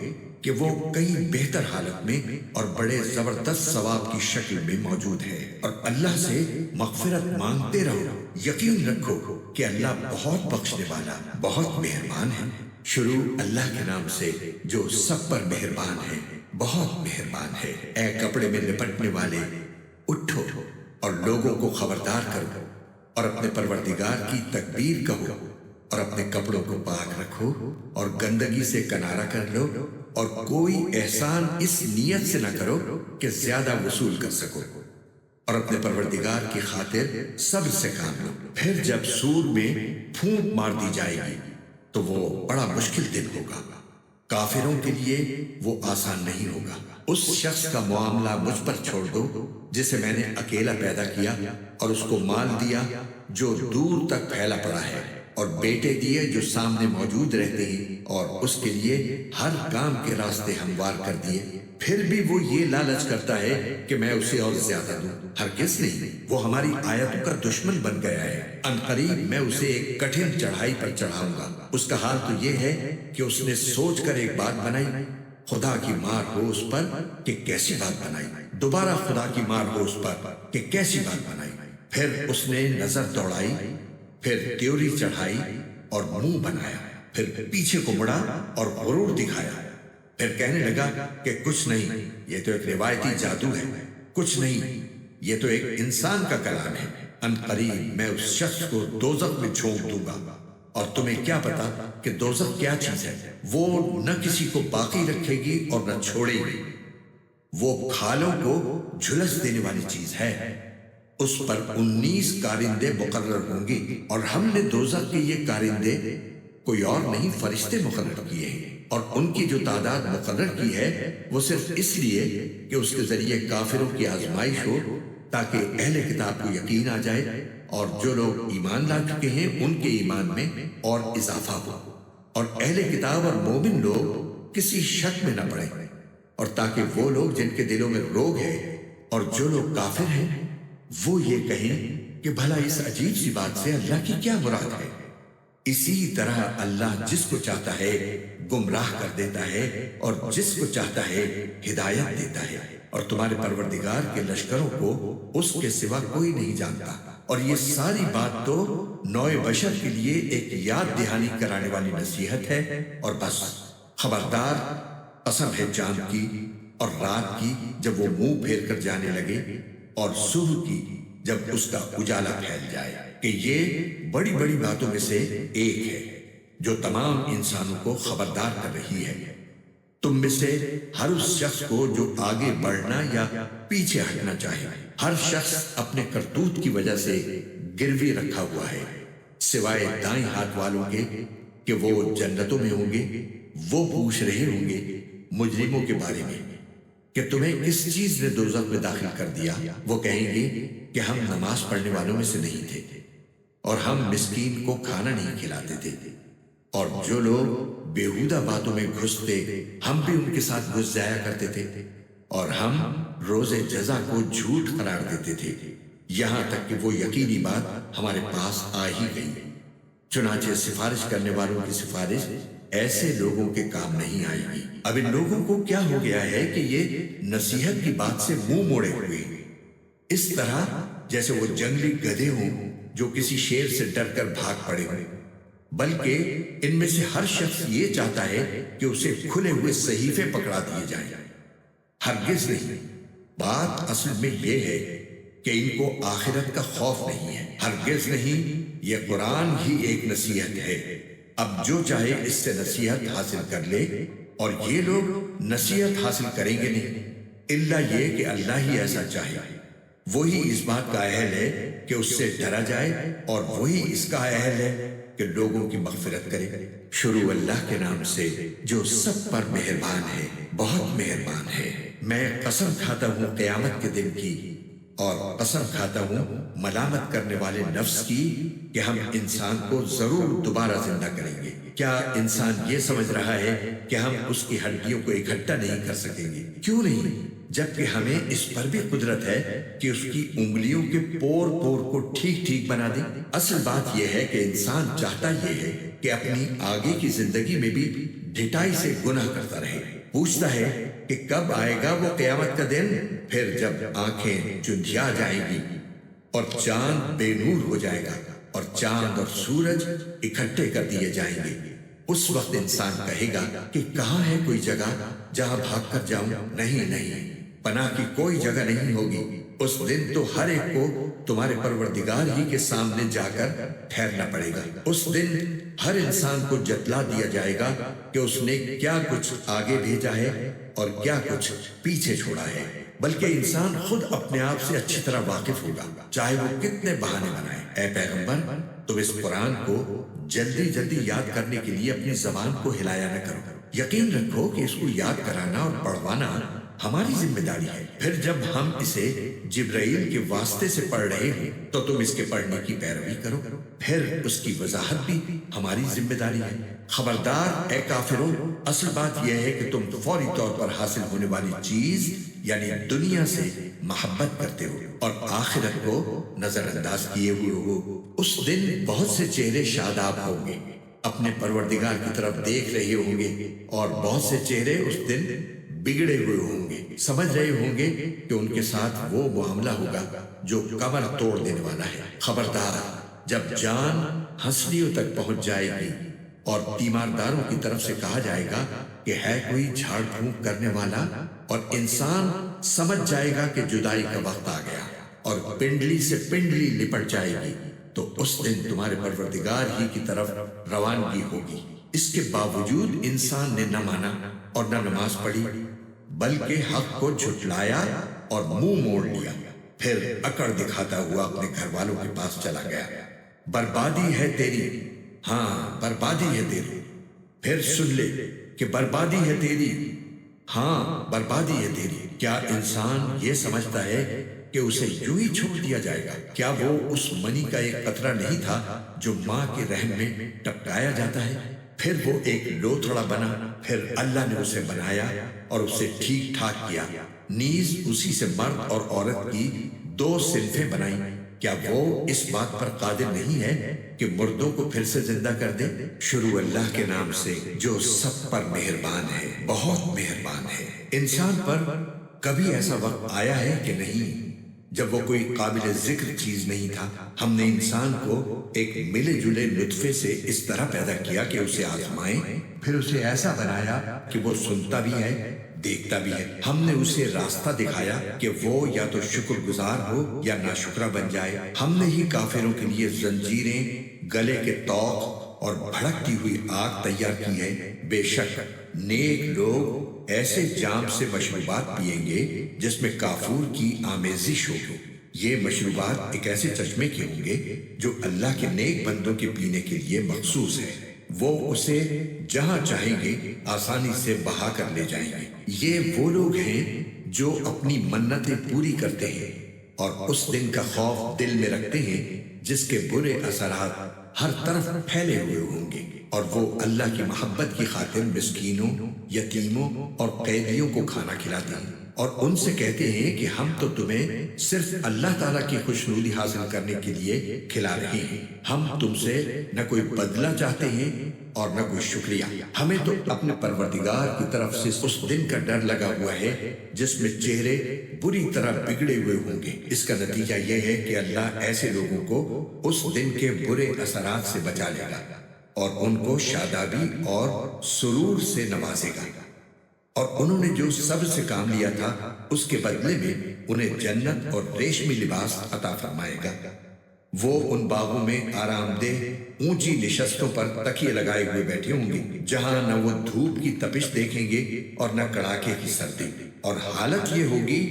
کہ وہ کئی بہتر حالت میں اور بڑے زبردست ثواب کی شکل میں موجود ہے۔ اور اللہ سے مغفرت مانگتے رہو، یقین رکھو کہ اللہ بہت بخشنے والا، بہت مہربان ہے۔ شروع اللہ کے نام سے جو سب پر مہربان ہے، بہت مہربان ہے۔ اے کپڑے میں لپٹنے والے، اٹھو اور لوگوں کو خبردار کرو اور اپنے پروردگار کی تکبیر کہو، اور اپنے کپڑوں کو پاک رکھو اور گندگی سے کنارہ کر لو، اور کوئی احسان اس نیت سے نہ کرو کہ زیادہ وصول کر سکو، اور اپنے پروردگار کی خاطر صبر سے کام لو۔ پھر جب سور میں پھونک مار دی جائے گی تو وہ بڑا مشکل دن ہوگا، کافروں کے لیے وہ آسان نہیں ہوگا۔ اس شخص کا معاملہ مجھ پر چھوڑ دو جسے میں نے اکیلا پیدا کیا اور اس کو مال دیا جو دور تک پھیلا پڑا ہے، اور بیٹے دیے جو سامنے موجود رہتے ہیں، اور اس کے لیے ہر کام کے راستے ہموار کر دیے۔ پھر بھی وہ یہ لالچ کرتا ہے کہ میں اسے اور زیادہ دوں۔ ہرگز نہیں، وہ ہماری آیتوں کا دشمن بن گیا ہے۔ ان قریب میں اسے ایک کٹھن چڑھائی پر چڑھاؤں گا۔ اس کا حال تو یہ ہے کہ اس نے سوچ کر ایک بات بنائی، خدا کی مار ہو اس پر کہ کیسی بات بنائی، دوبارہ خدا کی مار ہو اس پر کہ کیسی بات بنائی۔ پھر اس نے نظر دوڑائی، پھر تیوری چڑھائی اور منہ بنایا، پھر پیچھے کو مڑا اور غرور دکھایا، پھر کہنے لگا کہ کچھ نہیں، یہ تو ایک روایتی جادو ہے، کچھ نہیں، یہ تو ایک انسان کا کلام ہے۔ ان قریب میں اس شخص کو دوزخ میں جھونک دوں گا، اور تمہیں کیا پتا کہ دوزخ کیا چیز ہے؟ وہ نہ کسی کو باقی رکھے گی اور نہ چھوڑے گی، وہ کھالوں کو جھلس دینے والی چیز ہے۔ اس پر 19 کارندے مقرر ہوں گے، اور ہم نے دوزخ کے یہ کارندے کوئی اور نہیں فرشتے مقرر کیے ہیں، اور ان کی جو تعداد مقرر کی ہے وہ صرف اس لیے کہ اس کے ذریعے کافروں کی آزمائش ہو، تاکہ اہل کتاب کو یقین آ جائے، اور جو لوگ ایمان لا چکے ہیں ان کے ایمان میں اور اضافہ ہو، اور اہل کتاب اور مومن لوگ کسی شک میں نہ پڑیں، اور تاکہ وہ لوگ جن کے دلوں میں روگ ہے اور جو لوگ کافر ہیں وہ یہ کہیں کہ بھلا اس عجیب سی بات سے اللہ کی کیا مراد ہے۔ اسی طرح اللہ جس کو چاہتا ہے گمراہ کر دیتا ہے اور جس کو چاہتا ہے ہدایت دیتا ہے، اور تمہارے پروردگار کے لشکروں کو اس کے سوا کوئی نہیں جانتا۔ اور یہ ساری بات تو نوع بشر کے لیے ایک یاد دہانی کرانے والی نصیحت ہے، اور بس خبردار، قسم ہے چاند کی اور رات کی جب وہ منہ پھیر کر جانے لگے، اور صبح کی جب اس کا اجالا پھیل جائے، کہ یہ بڑی بڑی باتوں میں سے ایک ہے جو تمام انسانوں کو خبردار کر رہی ہے۔ تم میں سے ہر اس شخص کو جو آگے بڑھنا یا پیچھے ہٹنا چاہے، ہر شخص اپنے کرتوت کی وجہ سے گروی رکھا ہوا ہے، سوائے دائیں ہاتھ والوں کے کہ وہ جنتوں میں ہوں گے۔ وہ پوچھ رہے ہوں گے مجرموں کے بارے میں کہ تمہیں کس چیز نے دوزخ میں داخل کر دیا؟ وہ کہیں گے کہ ہم نماز پڑھنے والوں میں سے نہیں تھے، اور ہم مسکین کو کھانا نہیں کھلاتے تھے، اور جو لوگ بیہودہ باتوں میں گھستے ہم بھی ان کے ساتھ گھس جایا کرتے تھے، اور ہم روز جزا کو جھوٹ قرار دیتے تھے، یہاں تک کہ وہ یقینی بات ہمارے پاس آ ہی گئی۔ چنانچہ سفارش کرنے والوں کی سفارش ایسے لوگوں کے کام نہیں آئے گی۔ اب ان لوگوں کو کیا ہو گیا ہے کہ یہ نصیحت کی بات سے منہ موڑے ہوئے، اس طرح جیسے وہ جنگلی گدھے ہوں جو کسی شیر سے ڈر کر بھاگ پڑے ہوں، بلکہ ان میں سے ہر شخص یہ چاہتا ہے کہ اسے کھلے ہوئے صحیفے پکڑا دیے جائیں۔ ہرگز نہیں، بات اصل میں یہ ہے کہ ان کو آخرت کا خوف نہیں ہے۔ ہرگز نہیں، یہ قرآن ہی ایک نصیحت ہے، اب جو چاہے اس سے نصیحت حاصل کر لے، اور یہ لوگ نصیحت حاصل کریں گے نہیں الا یہ کہ اللہ ہی ایسا چاہے۔ وہی اس بات کا اہل ہے کہ اس سے ڈرا جائے، اور وہی اس کا اہل ہے کہ لوگوں کی مغفرت کرے۔ شروع اللہ کے نام سے جو سب پر مہربان ہے، بہت مہربان ہے۔ میں قسم کھاتا ہوں قیامت کے دن کی، اور قسم کھاتا ہوں ملامت کرنے والے نفس کی کہ ہم انسان کو ضرور دوبارہ زندہ کریں گے۔ کیا انسان یہ سمجھ رہا ہے کہ ہم اس کی ہڈیوں کو اکٹھا نہیں کر سکیں گے؟ کیوں نہیں، جبکہ ہمیں اس پر بھی قدرت ہے کہ اس کی انگلیوں کے پور پور کو ٹھیک ٹھیک بنا دیں۔ اصل بات یہ ہے کہ انسان چاہتا یہ ہے کہ اپنی آگے کی زندگی میں بھی ڈھٹائی سے گناہ کرتا رہے، پوچھتا ہے کہ کب آئے گا وہ قیامت کا دن، پھر جب آنکھیں چندھیا جائیں گی اور چاند بے نور ہو جائے گا اور چاند اور سورج اکٹھے کر دیے جائیں گے، اس وقت انسان کہے گا کہ کہاں ہے کوئی جگہ جہاں بھاگ کر جاؤں؟ نہیں، پناہ کی کوئی جگہ نہیں ہوگی۔ اس دن تو ہر ایک کو تمہارے پروردگار ہی کے سامنے جا کر ٹھہرنا پڑے گا۔ اس دن ہر انسان کو جتلا دیا جائے گا کہ اس نے کیا کچھ آگے بھیجا ہے اور کیا کچھ پیچھے چھوڑا ہے، بلکہ انسان خود اپنے آپ سے اچھی طرح واقف ہوگا، چاہے وہ کتنے بہانے بنائے۔ اے پیغمبر، تم اس قرآن کو جلدی جلدی یاد کرنے کے لیے اپنی زبان کو ہلایا نہ کرو۔ یقین رکھو کہ اس کو یاد کرانا اور پڑھوانا ہماری ذمہ داری ہے۔ پھر جب ہم اسے جبرائیل کے واسطے سے پڑھ رہے ہوں تو تم اس کے پڑھنے کی پیروی کرو، پھر اس کی وضاحت بھی ہماری ذمہ داری ہے۔ خبردار اے کافروں، اصل بات یہ ہے کہ تم فوری طور پر حاصل ہونے والی چیز یعنی دنیا سے محبت کرتے ہو اور آخرت کو نظر انداز کیے ہوئے ہو۔ اس دن بہت سے چہرے شاداب ہوں گے، اپنے پروردگار کی طرف دیکھ رہے ہوں گے، اور بہت سے چہرے اس دن بگڑے ہوئے ہوں گے، سمجھ رہے ہوں گے کہ ان کے ساتھ وہ معاملہ ہوگا جو کمر توڑ دینے والا ہے۔ خبردار جب جان ہنسلیوں تک پہنچ جائے گی اور تیمارداروں کی طرف سے کہا جائے گا کہ ہے کوئی جھاڑ پھونک کرنے والا، اور انسان سمجھ جائے گا کہ جدائی کا وقت آ گیا اور پنڈلی سے پنڈلی لپٹ جائے گی، تو اس دن تمہارے پروردگار ہی کی طرف روانگی ہوگی۔ اس کے باوجود انسان نے نہ مانا اور نہ نماز پڑھی، بلکہ حق کو جھٹلایا اور منہ موڑ لیا، پھر اکڑ دکھاتا ہوا اپنے گھر والوں کے پاس چلا گیا۔ بربادی ہے تیری، ہاں بربادی ہے تیری، پھر سن لے کہ بربادی ہے تیری، ہاں بربادی ہے تیری۔ کیا انسان یہ سمجھتا ہے کہ اسے یوں ہی چھوڑ دیا جائے گا؟ کیا وہ اس منی کا ایک قطرہ نہیں تھا جو ماں کے رحم میں ٹپکایا جاتا ہے، پھر وہ ایک لوتھڑا بنا، پھر اللہ نے اسے بنایا اور اسے ٹھیک ٹھاک کیا، نیز اسی سے مرد اور عورت کی دو صنفیں بنائیں۔ کیا وہ اس بات پر قادر نہیں ہے کہ مردوں کو پھر سے زندہ کر دے؟ شروع اللہ کے نام سے جو سب پر مہربان ہے، بہت مہربان ہے۔ انسان پر کبھی ایسا وقت آیا ہے کہ نہیں جب وہ کوئی قابل ذکر چیز نہیں تھا؟ ہم نے انسان کو ایک ملے جلے نطفے سے اس طرح پیدا کیا کہ اسے آزمائیں، پھر اسے ایسا بنایا کہ وہ سنتا بھی ہے، دیکھتا بھی ہے۔ ہم نے اسے راستہ دکھایا کہ وہ یا تو شکر گزار ہو یا ناشکرہ بن جائے۔ ہم نے ہی کافروں کے لیے زنجیریں، گلے کے طوق اور بھڑکتی ہوئی آگ تیار کی ہے۔ بے شک نیک لوگ ایسے جام سے مشروبات پئیں گے جس میں کافور کی آمیزش ہوگی۔ یہ مشروبات ایک ایسے چشمے کے ہوں گے جو اللہ کے نیک بندوں کے پینے کے لیے مخصوص ہے، وہ اسے جہاں چاہیں گے آسانی سے بہا کر لے جائیں گے۔ یہ وہ لوگ ہیں جو اپنی منتیں پوری کرتے ہیں اور اس دن کا خوف دل میں رکھتے ہیں جس کے برے اثرات ہر طرف پھیلے ہوئے ہوں گے، اور وہ اللہ کی محبت کی خاطر مسکینوں، یتیموں اور قیدیوں کو کھانا کھلاتے ہیں، اور ان سے کہتے ہیں کہ ہم تو تمہیں صرف اللہ تعالیٰ کی خوشنودی حاصل کرنے کے لیے کھلا رہے ہیں، ہم تم سے نہ کوئی بدلہ چاہتے ہیں اور نہ کوئی شکریہ۔ ہمیں تو اپنے پروردگار کی طرف سے اس دن کا ڈر لگا ہوا ہے جس میں چہرے بری طرح بگڑے ہوئے ہوں گے۔ اس کا نتیجہ یہ ہے کہ اللہ ایسے لوگوں کو اس دن کے برے اثرات سے بچا لے گا اور ان کو شادابی اور سرور سے نوازے گا، اور انہوں نے جو صبر سے کام لیا تھا اس کے بدلے میں انہیں جنت اور ریشمی لباس عطا فرمائے گا۔ وہ ان باغوں میں آرام دہ اونچی نشستوں پر تکیے لگائے ہوئے بیٹھے ہوں گے، جہاں نہ وہ دھوپ کی تپش دیکھیں گے اور نہ کڑاکے کی سردی، اور حالت یہ ہوگی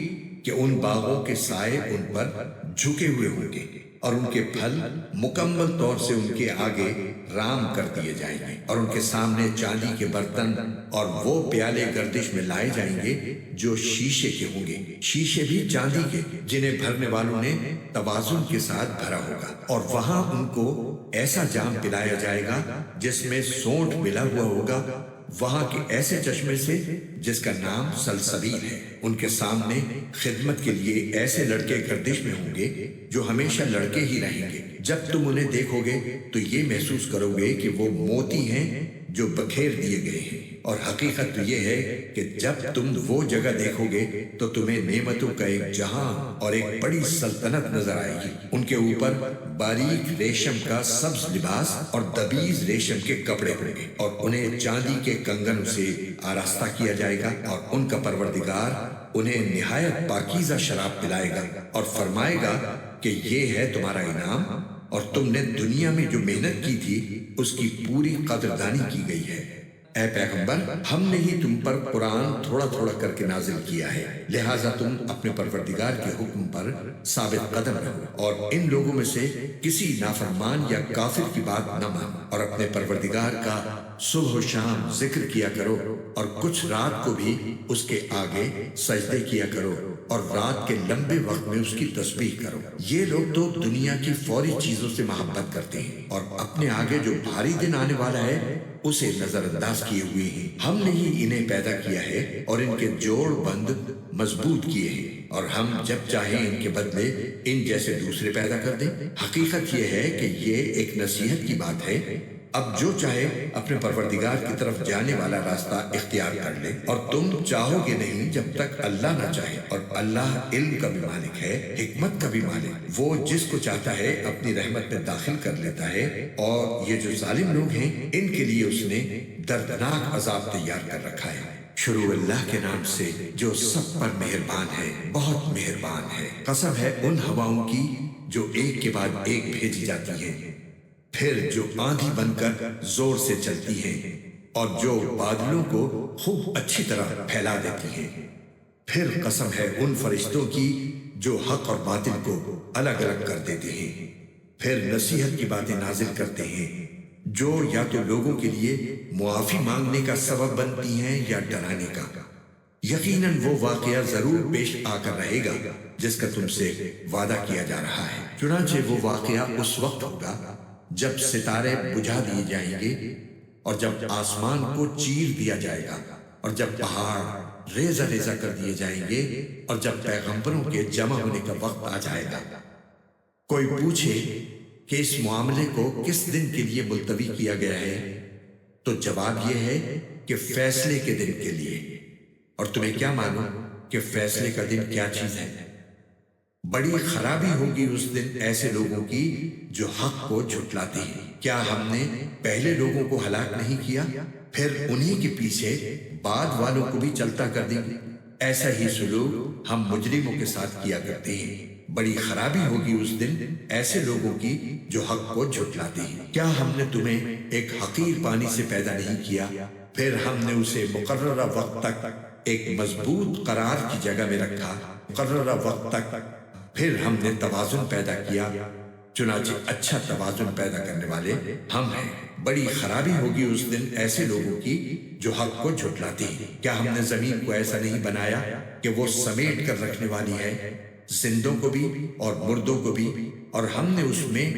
کہ ان باغوں کے سائے ان پر جھکے ہوئے ہوں گے اور ان کے پھل مکمل طور سے ان کے آگے رام کر دیے جائیں گے، اور ان کے سامنے چاندی کے برتن اور وہ پیالے گردش میں لائے جائیں گے جو شیشے کے ہوں گے، شیشے بھی چاندی کے جنہیں بھرنے والوں نے توازن کے ساتھ بھرا ہوگا، اور وہاں ان کو ایسا جام پلایا جائے گا جس میں سونٹ ملا ہوا ہوگا، وہاں کے ایسے چشمے سے جس کا نام سلسبیل ہے۔ ان کے سامنے خدمت کے لیے ایسے لڑکے گردش میں ہوں گے جو ہمیشہ لڑکے ہی رہیں گے۔ جب تم انہیں دیکھو گے تو یہ محسوس کرو گے کہ وہ موتی ہیں جو بکھیر دیے گئے ہیں، اور حقیقت تو یہ ہے کہ جب تم وہ جگہ دیکھو گے تو تمہیں نعمتوں کا ایک جہاں اور ایک بڑی سلطنت نظر آئے گی۔ ان کے اوپر باریک ریشم کا سبز لباس اور دبیز ریشم کے کپڑے ہوں گے، اور انہیں چاندی کے کنگنوں سے آراستہ کیا جائے گا، اور ان کا پروردگار انہیں نہایت پاکیزہ شراب پلائے گا اور فرمائے گا کہ یہ ہے تمہارا انعام، اور تم نے دنیا میں جو محنت کی تھی اس کی پوری قدردانی کی گئی ہے۔ اے پیغمبر ہم نے ہی تم پر قرآن تھوڑا تھوڑا کر کے نازل کیا ہے، لہٰذا تم اپنے پروردگار کے حکم پر ثابت قدم رہو اور ان لوگوں میں سے کسی نافرمان یا کافر کی بات نہ مانو، اور اپنے پروردگار کا صبح و شام ذکر کیا کرو، اور کچھ رات کو بھی اس کے آگے سجدے کیا کرو، اور رات کے لمبے وقت میں اس کی تسبیح کرو۔ یہ لوگ تو دنیا کی فوری چیزوں سے محبت کرتے ہیں اور اپنے آگے جو بھاری دن آنے والا ہے اسے نظر انداز کیے ہوئے ہیں۔ ہم نے ہی انہیں پیدا کیا ہے اور ان کے جوڑ بند مضبوط کیے ہیں، اور ہم جب چاہیں ان کے بدلے ان جیسے دوسرے پیدا کر دیں۔ حقیقت یہ ہے کہ یہ ایک نصیحت کی بات ہے۔ اب جو چاہے اپنے پروردگار کی طرف جانے والا راستہ اختیار کر لے، اور تم چاہو گے نہیں جب تک اللہ نہ چاہے، اور اللہ علم کا بھی مالک ہے، حکمت کا بھی مالک۔ وہ جس کو چاہتا ہے اپنی رحمت میں داخل کر لیتا ہے، اور یہ جو ظالم لوگ ہیں ان کے لیے اس نے دردناک عذاب تیار کر رکھا ہے۔ شروع اللہ کے نام سے جو سب پر مہربان ہے، بہت مہربان ہے۔ قسم ہے ان ہواؤں کی جو ایک کے بعد ایک بھیجی جاتی ہیں، پھر جو آندھی بن کر زور سے چلتی ہیں، اور جو بادلوں کو خوب اچھی طرح پھیلا دیتی ہیں۔ پھر قسم ہے ان فرشتوں کی جو حق اور باطل کو الگ الگ کر دیتے ہیں، پھر نصیحت کی باتیں نازل کرتے ہیں جو یا تو لوگوں کے لیے معافی مانگنے کا سبب بنتی ہیں یا ڈرانے کا۔ یقیناً وہ واقعہ ضرور پیش آ کر رہے گا جس کا تم سے وعدہ کیا جا رہا ہے۔ چنانچہ وہ واقعہ اس وقت ہوگا جب ستارے بجھا دیے جائیں گے، اور جب آسمان کو چیر دیا جائے گا، اور جب پہاڑ ریزہ ریزہ کر دیے جائیں گے، اور جب پیغمبروں کے جمع ہونے کا وقت آ جائے گا۔ کوئی پوچھے کہ اس معاملے کو کس دن کے لیے ملتوی کیا گیا ہے، تو جواب یہ ہے کہ فیصلے کے دن کے لیے۔ اور تمہیں کیا معلوم کہ فیصلے کا دن کیا چیز ہے؟ بڑی خرابی ہوگی اس دن ایسے لوگوں کی جو حق کو جھٹلاتے ہیں۔ کیا ہم نے پہلے لوگوں کو ہلاک نہیں کیا، پھر انہی کے پیچھے بعد والوں کو بھی چلتا کر دیں گے؟ ایسا ہی سلوک ہم مجرموں کے ساتھ کیا کرتے ہیں۔ بڑی خرابی ہوگی اس دن ایسے لوگوں کی جو حق کو جھٹلاتے ہیں۔ کیا ہم نے تمہیں ایک حقیر پانی سے پیدا نہیں کیا، پھر ہم نے اسے مقررہ وقت تک ایک مضبوط قرار کی جگہ میں رکھا، مقررہ وقت تک پھر ہم نے توازن پیدا کیا، چنانچہ اچھا توازن پیدا کرنے والے ہم ہیں۔ بڑی خرابی ہوگی اس دن ایسے لوگوں کی جو حق کو جھٹلاتے ہیں۔ کیا ہم نے زمین کو ایسا نہیں بنایا کہ وہ سمیٹ کر رکھنے والی ہے، زندوں کو بھی اور مردوں کو بھی، اور ہم نے اس میں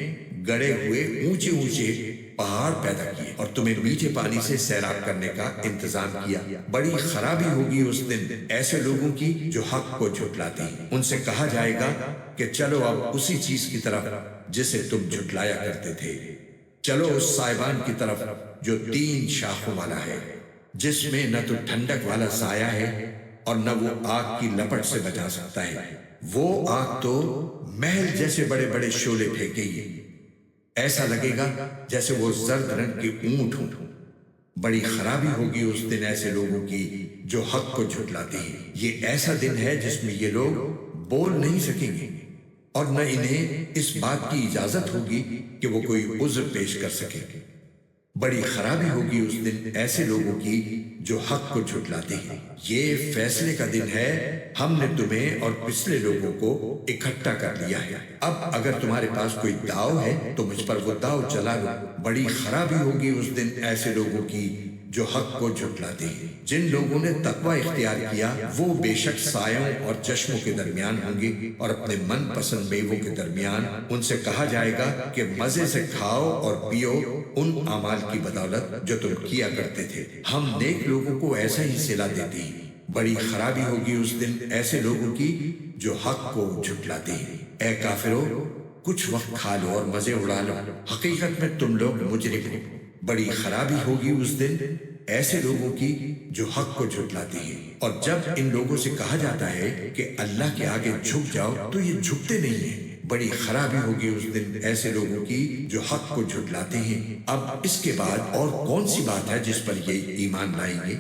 گڑے ہوئے اونچے اونچے پہاڑ پیدا کیے، اور تمہیں میٹھے پانی سے سیراب کرنے کا انتظام کیا۔ بڑی خرابی ہوگی اس دن ایسے لوگوں کی جو حق کو جھٹلاتے ہیں۔ ان سے کہا جائے گا کہ چلو اب اسی چیز کی طرف جسے تم جھٹلایا کرتے تھے، چلو اس سائبان کی طرف جو 3 شاخوں والا ہے، جس میں نہ تو ٹھنڈک والا سایہ ہے اور نہ وہ آگ کی لپٹ سے بچا سکتا ہے۔ وہ آگ تو محل جیسے بڑے بڑے شعلے پھینکے گی، ایسا لگے گا جیسے وہ زرد رنگ کے اونٹ ہوں۔ بڑی خرابی ہوگی اس دن ایسے لوگوں کی جو حق کو جھٹلاتے ہیں۔ یہ ایسا دن ہے جس میں یہ لوگ بول نہیں سکیں گے، اور نہ انہیں اس بات کی اجازت ہوگی کہ وہ کوئی عذر پیش کر سکے۔ بڑی خرابی ہوگی اس دن ایسے لوگوں کی جو حق کو جھٹلاتے ہیں۔ یہ فیصلے کا دن ہے، ہم نے تمہیں اور پچھلے لوگوں کو اکٹھا کر لیا ہے۔ اب اگر تمہارے پاس کوئی داؤ ہے تو مجھ پر وہ داؤ چلا لو۔ بڑی خرابی ہوگی اس دن ایسے لوگوں کی جو حق کو جھٹلاتے ہیں۔ جن لوگوں نے تقوی اختیار کیا وہ بے شک سایوں اور چشموں کے درمیان ہوں گے، اور اپنے من پسند میووں کے درمیان۔ ان سے کہا جائے گا کہ مزے سے کھاؤ اور پیو ان اعمال کی بدولت جو تم کیا کرتے تھے، ہم نیک لوگوں کو ایسا ہی صلہ دیتے ہیں۔ بڑی خرابی ہوگی اس دن ایسے لوگوں کی جو حق کو جھٹلاتے ہیں۔ اے کافرو، کچھ وقت کھا لو اور مزے اڑا لو، حقیقت میں تم لوگ مجرم ہو۔ بڑی خرابی ہوگی اس دن ایسے لوگوں کی جو حق کو جھٹلاتے ہیں۔ اور جب ان لوگوں سے کہا جاتا ہے کہ اللہ کے آگے جھک جاؤ تو یہ جھکتے نہیں ہیں۔ بڑی خرابی ہوگی اس دن ایسے لوگوں کی جو حق کو جھٹلاتے ہیں۔ اب اس کے بعد اور کون سی بات ہے جس پر یہ ایمان لائیں گے؟